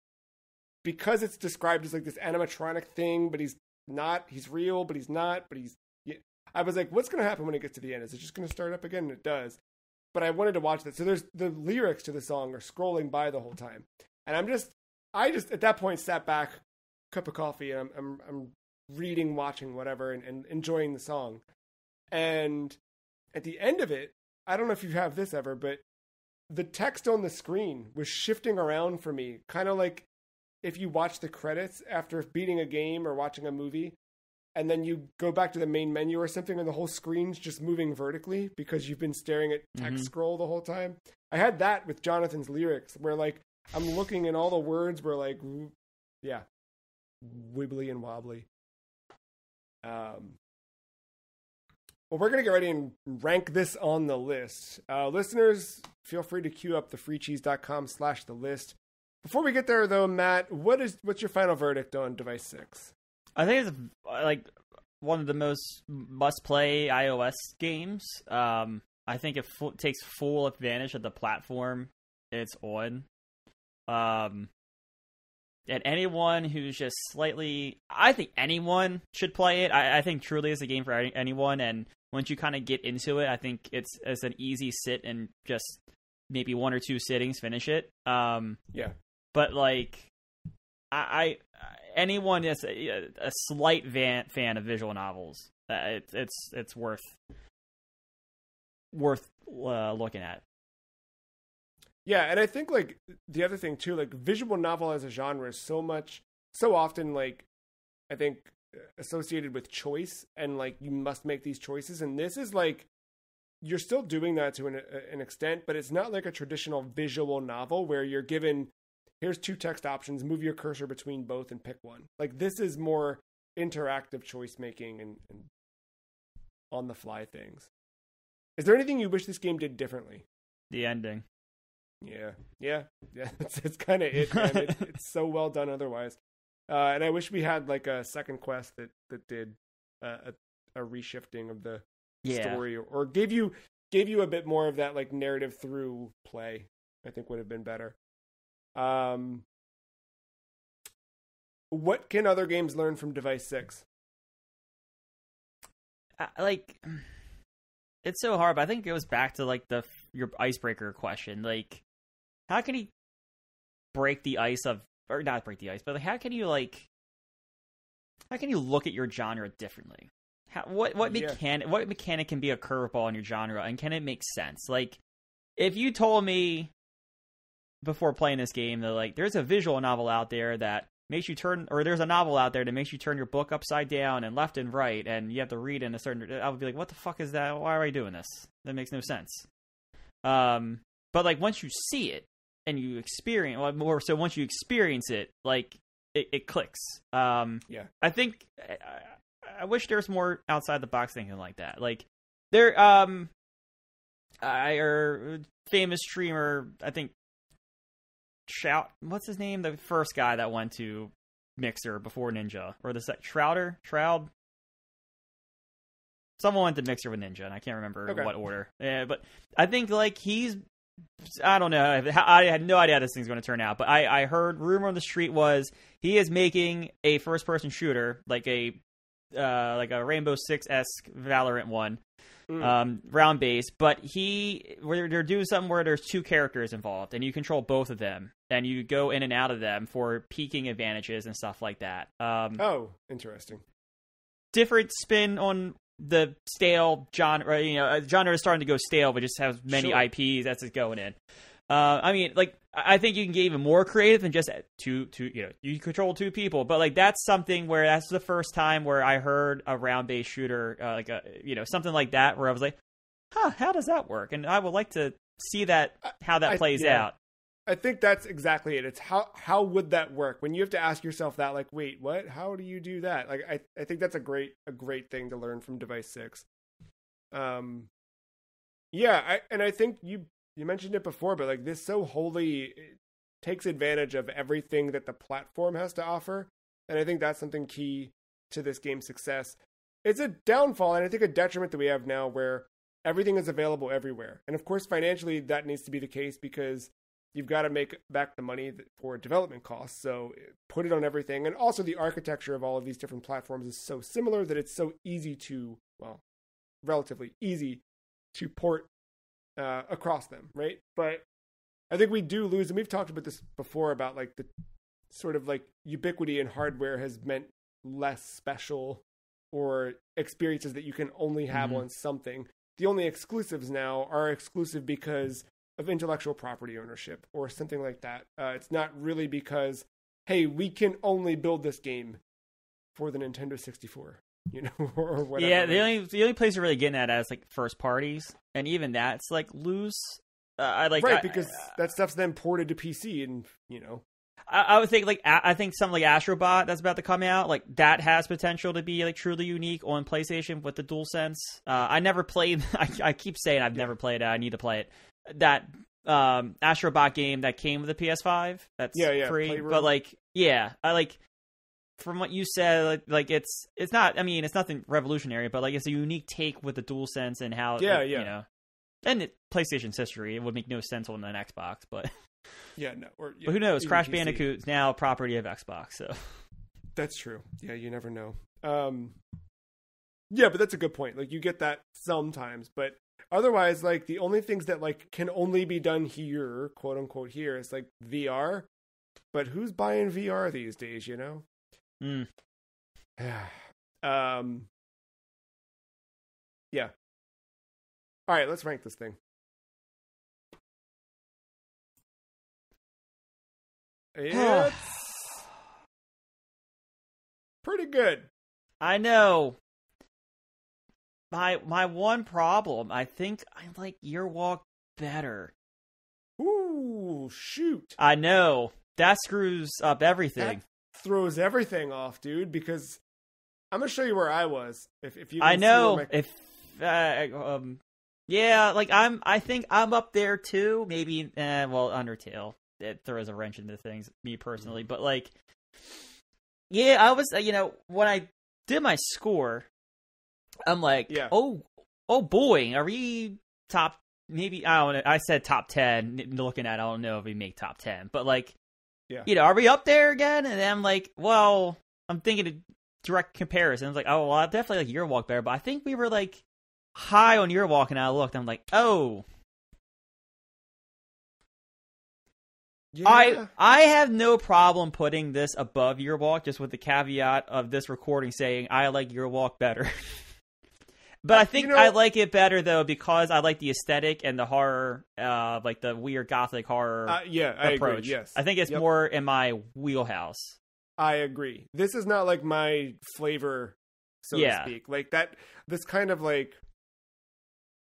because it's described as like this animatronic thing, but he's not. He's real, but he's not. But he's. Yeah. I was like, what's going to happen when it gets to the end? Is it just going to start up again? And it does. But I wanted to watch that. So there's the lyrics to the song are scrolling by the whole time, and I just at that point sat back, cup of coffee, and I'm reading, watching, whatever, and enjoying the song. And at the end of it, I don't know if you have this ever, but the text on the screen was shifting around for me, kind of like if you watch the credits after beating a game or watching a movie, and then you go back to the main menu or something, and the whole screen's just moving vertically because you've been staring at text scroll the whole time. I had that with Jonathan's lyrics, where like I'm looking and all the words were like, yeah, wibbly and wobbly. Well, we're going to get ready and rank this on the list. Listeners, feel free to queue up thefreecheese.com/the list. Before we get there, though, Matt, what's your final verdict on Device 6? I think it's like one of the most must-play iOS games. I think it takes full advantage of the platform it's on. And anyone who's just slightly, I think anyone should play it. I think truly it's a game for anyone. And once you kind of get into it, I think it's an easy sit and just maybe one or two sittings finish it. Yeah. But like, anyone that's a slight fan of visual novels, it's worth looking at. Yeah, and I think like the other thing too, like visual novel as a genre is so often like I think associated with choice, and like you must make these choices, and this is like you're still doing that to an extent, but it's not like a traditional visual novel where you're given here's two text options, move your cursor between both and pick one. Like this is more interactive choice making and on the fly things. Is there anything you wish this game did differently? The ending. Yeah. It's kind of it, man. It's so well done otherwise. And I wish we had like a second quest that did a reshifting of the story, or gave you a bit more of that like narrative through play. I think would have been better. What can other games learn from Device 6? Like, it's so hard, but I think it goes back to like your icebreaker question. Like, how can he break the ice or not break the ice, but like, how can you look at your genre differently? What mechanic can be a curveball in your genre, and can it make sense? Like, if you told me before playing this game that like there's a visual novel out there that makes you turn, or there's a novel out there that makes you turn your book upside down and left and right, and you have to read in a certain, I would be like, what the fuck is that? Why are I doing this? That makes no sense. But like once you see it and you experience, well, more so once you experience it, like it clicks. Yeah. I think I wish there was more outside the box thinking like that. Like there, famous streamer, I think. What's his name? The first guy that went to Mixer before Ninja, or the Shroud. Someone went to Mixer with Ninja, and I can't remember what order. Yeah, but I think like I don't know. I had no idea how this thing's going to turn out, but I heard rumor on the street was he is making a first-person shooter, like a Rainbow Six-esque Valorant one. Round base, but they're doing something where there's two characters involved and you control both of them and you go in and out of them for peaking advantages and stuff like that. Interesting. Different spin on the stale genre. Genre is starting to go stale, but just has many IPs that's just going in. I mean, like, I think you can get even more creative than just two. You control two people, but like that's something where that's the first time where I heard a round-based shooter, something like that, where I was like, how does that work? And I would like to see how that plays out. I think that's exactly it. It's how would that work when you have to ask yourself that, like, wait, what? How do you do that? Like, I think that's a great thing to learn from Device 6. I think you mentioned it before, but like this so wholly takes advantage of everything that the platform has to offer. And I think that's something key to this game's success. It's a downfall, and I think a detriment that we have now where everything is available everywhere. And of course, financially, that needs to be the case because you've got to make back the money for development costs. So put it on everything. And also the architecture of all of these different platforms is so similar that it's so easy relatively easy to port across them, right? But I think we do lose, and we've talked about this before about like the sort of like ubiquity in hardware has meant less special or experiences that you can only have on something. The only exclusives now are exclusive because of intellectual property ownership or something like that. It's not really because, hey, we can only build this game for the Nintendo 64. Or whatever. Yeah, the only place you're really getting at is like first parties, and even that's like loose. Because that stuff's then ported to PC, and I would think I think something like Astrobot that's about to come out, like that has potential to be like truly unique on PlayStation with the DualSense. I never played. I keep saying I've never played it. I need to play it. That Astrobot game that came with the PS5. That's free, Playroom. But I like. From what you said, like it's not. I mean, it's nothing revolutionary, but like it's a unique take with the DualSense and how. And PlayStation's history, it would make no sense on an Xbox, but. But who knows? Crash Bandicoot is now property of Xbox, so. That's true. Yeah, you never know. But that's a good point. Like you get that sometimes, but otherwise, like the only things that like can only be done here, quote unquote, here is like VR. But who's buying VR these days? Yeah. All right, let's rank this thing. It's pretty good. I know. My one problem, I think I like Year Walk better. Ooh, shoot. I know. That screws up everything. That throws everything off, dude, because I'm going to show you where I was. If you can I know. See where yeah, like I think I'm up there too. Maybe, Undertale. It throws a wrench into things, me personally. But, like, yeah, I was, when I did my score, I'm like, oh boy, are we top, maybe, I don't know, I said top 10, looking at it, I don't know if we make top 10, but, like, are we up there again? And then I'm like, well, I'm thinking of direct comparison. I was like, oh, well, I definitely like Year Walk better, but I think we were, like, high on Year Walk, and I looked, and I'm like, oh. Yeah. I have no problem putting this above Year Walk, just with the caveat of this recording saying I like Year Walk better. But I think I like it better, though, because I like the aesthetic and the horror, like the weird gothic horror I approach. agree, yes. I think it's more in my wheelhouse. I agree. This is not like my flavor, so to speak. Like that, this kind of like...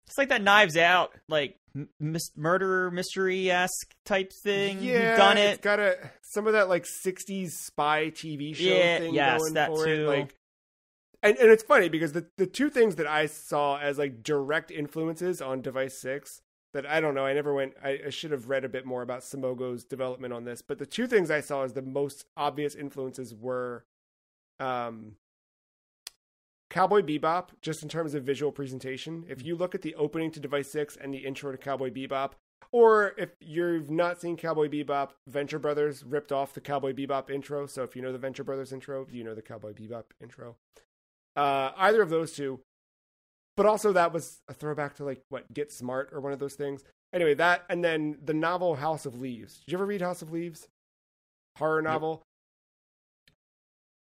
It's like that Knives Out, like, murder mystery-esque type thing. Yeah, You've done it. It's got some of that, like, 60s spy TV show thing going that for too. it. Like, and it's funny because the two things that I saw as, like, direct influences on Device 6 that I don't know, I should have read a bit more about Simogo's development on this, but the two things I saw as the most obvious influences were Cowboy Bebop, just in terms of visual presentation. If you look at the opening to Device 6 and the intro to Cowboy Bebop, or if you've not seen Cowboy Bebop, Venture Brothers ripped off the Cowboy Bebop intro. So if you know the Venture Brothers intro, you know the Cowboy Bebop intro. Either of those two. But also that was a throwback to, like, Get Smart or one of those things. Anyway, that, and then the novel House of Leaves. Did you ever read House of Leaves? Horror novel.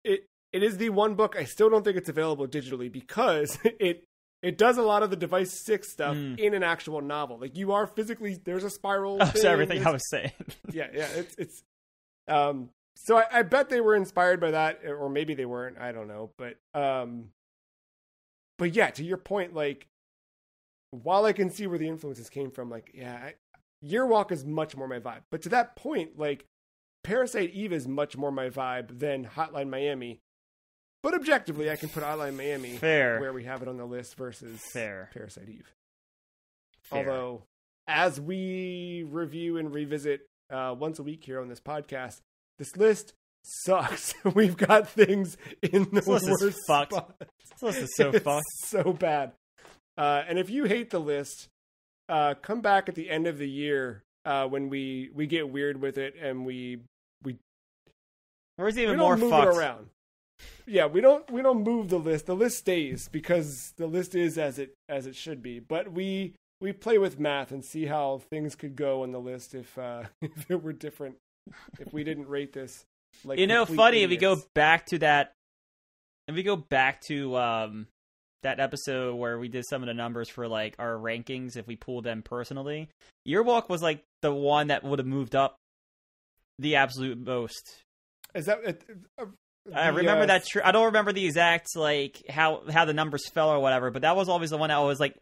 Yep. It is the one book I still don't think it's available digitally because it does a lot of the Device 6 stuff in an actual novel. Like, you are physically, there's a spiral. That's everything I was saying. Yeah, it's so I bet they were inspired by that, or maybe they weren't. I don't know, but yeah, to your point, like, while I can see where the influences came from, like, Year Walk is much more my vibe. But to that point, like, Parasite Eve is much more my vibe than Hotline Miami. But objectively, I can put Hotline Miami where we have it on the list versus Parasite Eve. Although, as we review and revisit once a week here on this podcast, this list sucks. We've got things in the worst spots. This list is so fucked. So bad. And if you hate the list, come back at the end of the year when we get weird with it and we Where's even more move fucked? It around. Yeah, we don't move the list. The list stays because the list is as it should be. But we play with math and see how things could go on the list if it were different. If we didn't rate this, like, funny if we go back to that. If we go back to that episode where we did some of the numbers for, like, our rankings, if we pulled them personally, Year Walk was, like, the one that would have moved up the absolute most. Is that? I remember that. I don't remember the exact, like, how the numbers fell or whatever, but that was always the one that was, like,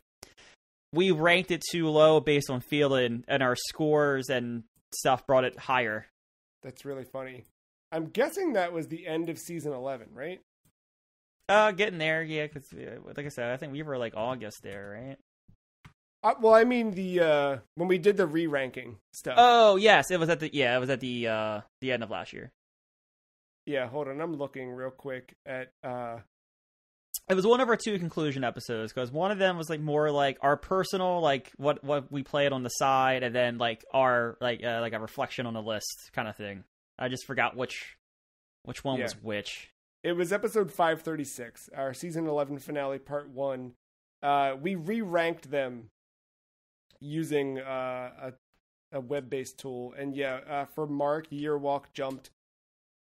we ranked it too low based on feeling, and our scores and stuff brought it higher. That's really funny. I'm guessing that was the end of season 11, right? Getting there, yeah. Because, like I said, I think we were, like, August there, right? Well, I mean when we did the re-ranking stuff. Oh yes, it was at the end of last year. Yeah, hold on. I'm looking real quick at... It was one of our two conclusion episodes, because one of them was, like, more, like, our personal, like, what we played on the side, and then, like, our, like a reflection on the list kind of thing. I just forgot which one was which. It was episode 536, our season 11 finale, part 1. We re-ranked them using a web-based tool. And yeah, for Mark, Year Walk jumped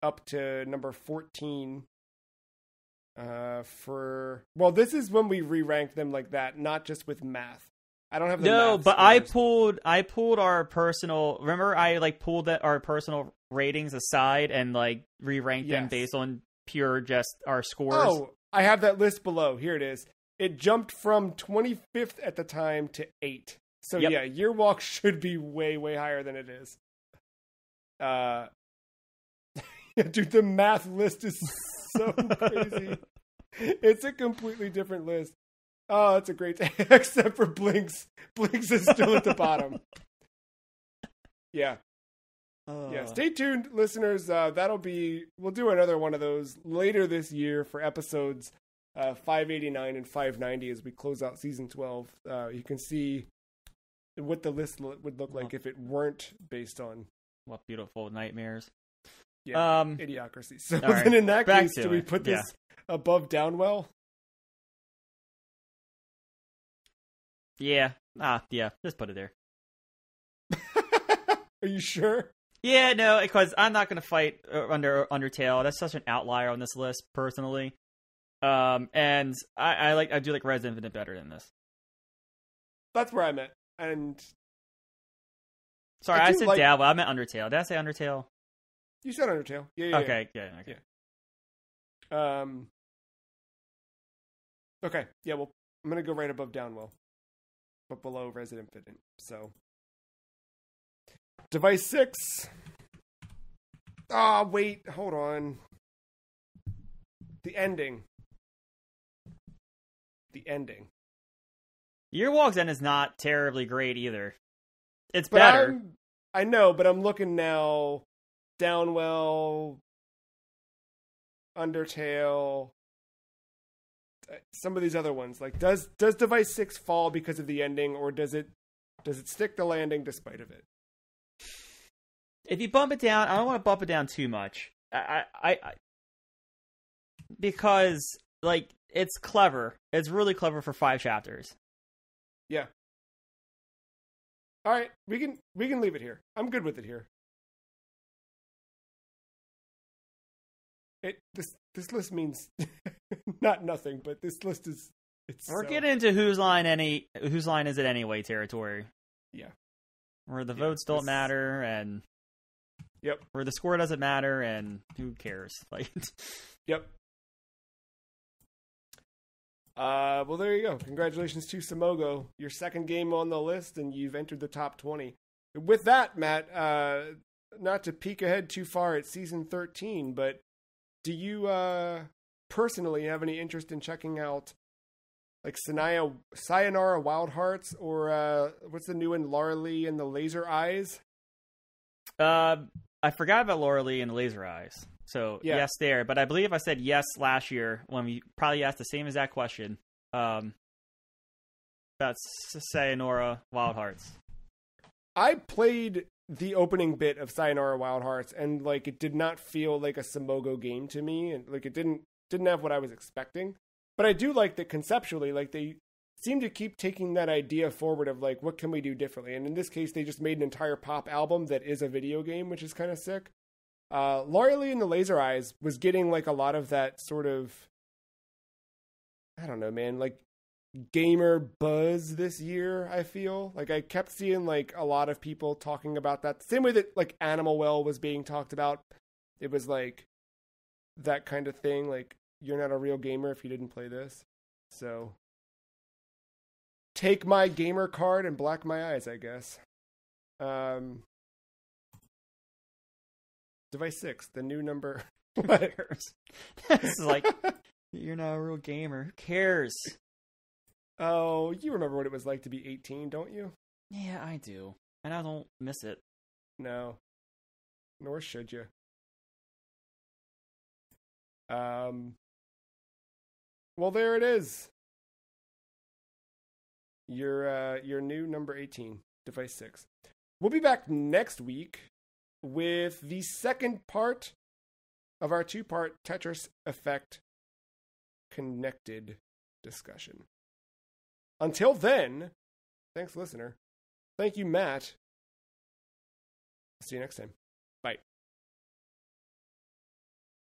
up to number 14. This is when we re-ranked them like that, not just with math. I don't have the No, math but scores. I pulled our personal. Remember, I like pulled our personal ratings aside and like re-ranked them Yes. based on pure just our scores. Oh, I have that list below. Here it is. It jumped from 25th at the time to 8. So Yep. yeah, Year Walk should be way, way higher than it is. Dude, the math list is so crazy. It's a completely different list. Oh, that's a great except for Blinks. Blinks is still at the bottom. Yeah. Yeah, stay tuned, listeners. We'll do another one of those later this year for episodes 589 and 590 as we close out season 12. You can see what the list would look like if it weren't based on What beautiful nightmares. Idiocracy. So all right, then in that back case, to do we it. put this above Downwell? Yeah. Yeah. Just put it there. Are you sure? Yeah, no, because I'm not going to fight under Undertale. That's such an outlier on this list, personally. And I do like Resident Infinite better than this. That's where I'm at. And Sorry, I I do said like- Diablo. I meant Undertale. Did I say Undertale? you said Undertale. Yeah. Okay, good. Okay. Okay. Yeah, well, I'm going to go right above Downwell, but below Resident Infinite. So, Device 6. Wait, hold on. The ending. Year Walk's End is not terribly great either. It's But better. I know, but I'm looking now. Downwell, Undertale, some of these other ones. Like, does Device 6 fall because of the ending, or does it stick the landing despite of it? If you bump it down, I don't want to bump it down too much. Because like it's clever. It's really clever for 5 chapters. Yeah. All right, we can leave it here. I'm good with it here. This list means not nothing, but this list is We're getting into whose line is it anyway territory. Yeah. Where the votes don't matter and Yep. where the score doesn't matter and who cares? Like Yep. Well, there you go. Congratulations to Simogo. Your second game on the list, and you've entered the top 20. With that, Matt, not to peek ahead too far at season 13, but do you personally have any interest in checking out like Sayonara Wild Hearts, or what's the new one, Laura Lee and the Laser Eyes? I forgot about Laura Lee and the Laser Eyes. So Yeah. yes there, but I believe I said yes last year when we probably asked the same exact question. About Sayonara Wild Hearts. I played the opening bit of Sayonara Wild Hearts, and like it did not feel like a Simogo game to me, and like it didn't have what I was expecting. But I do like that conceptually, like they seem to keep taking that idea forward of like what can we do differently. And in this case, they just made an entire pop album that is a video game, which is kind of sick. Laura Lee and the Laser Eyes was getting like a lot of that sort of, I don't know, man, like gamer buzz this year. I feel like I kept seeing like a lot of people talking about that, same way that like Animal Well was being talked about. It was like that kind of thing, like you're not a real gamer if you didn't play this. So take my gamer card and black my eyes, I guess. Device 6, the new number. What? This is like, you're not a real gamer. Who cares? Oh, you remember what it was like to be 18, don't you? Yeah, I do. And I don't miss it. No. Nor should you. Well, there it is. Your new number 18, Device 6. We'll be back next week with the second part of our 2-part Tetris Effect connected discussion. Until then, thanks, listener. Thank you, Matt. See you next time. Bye.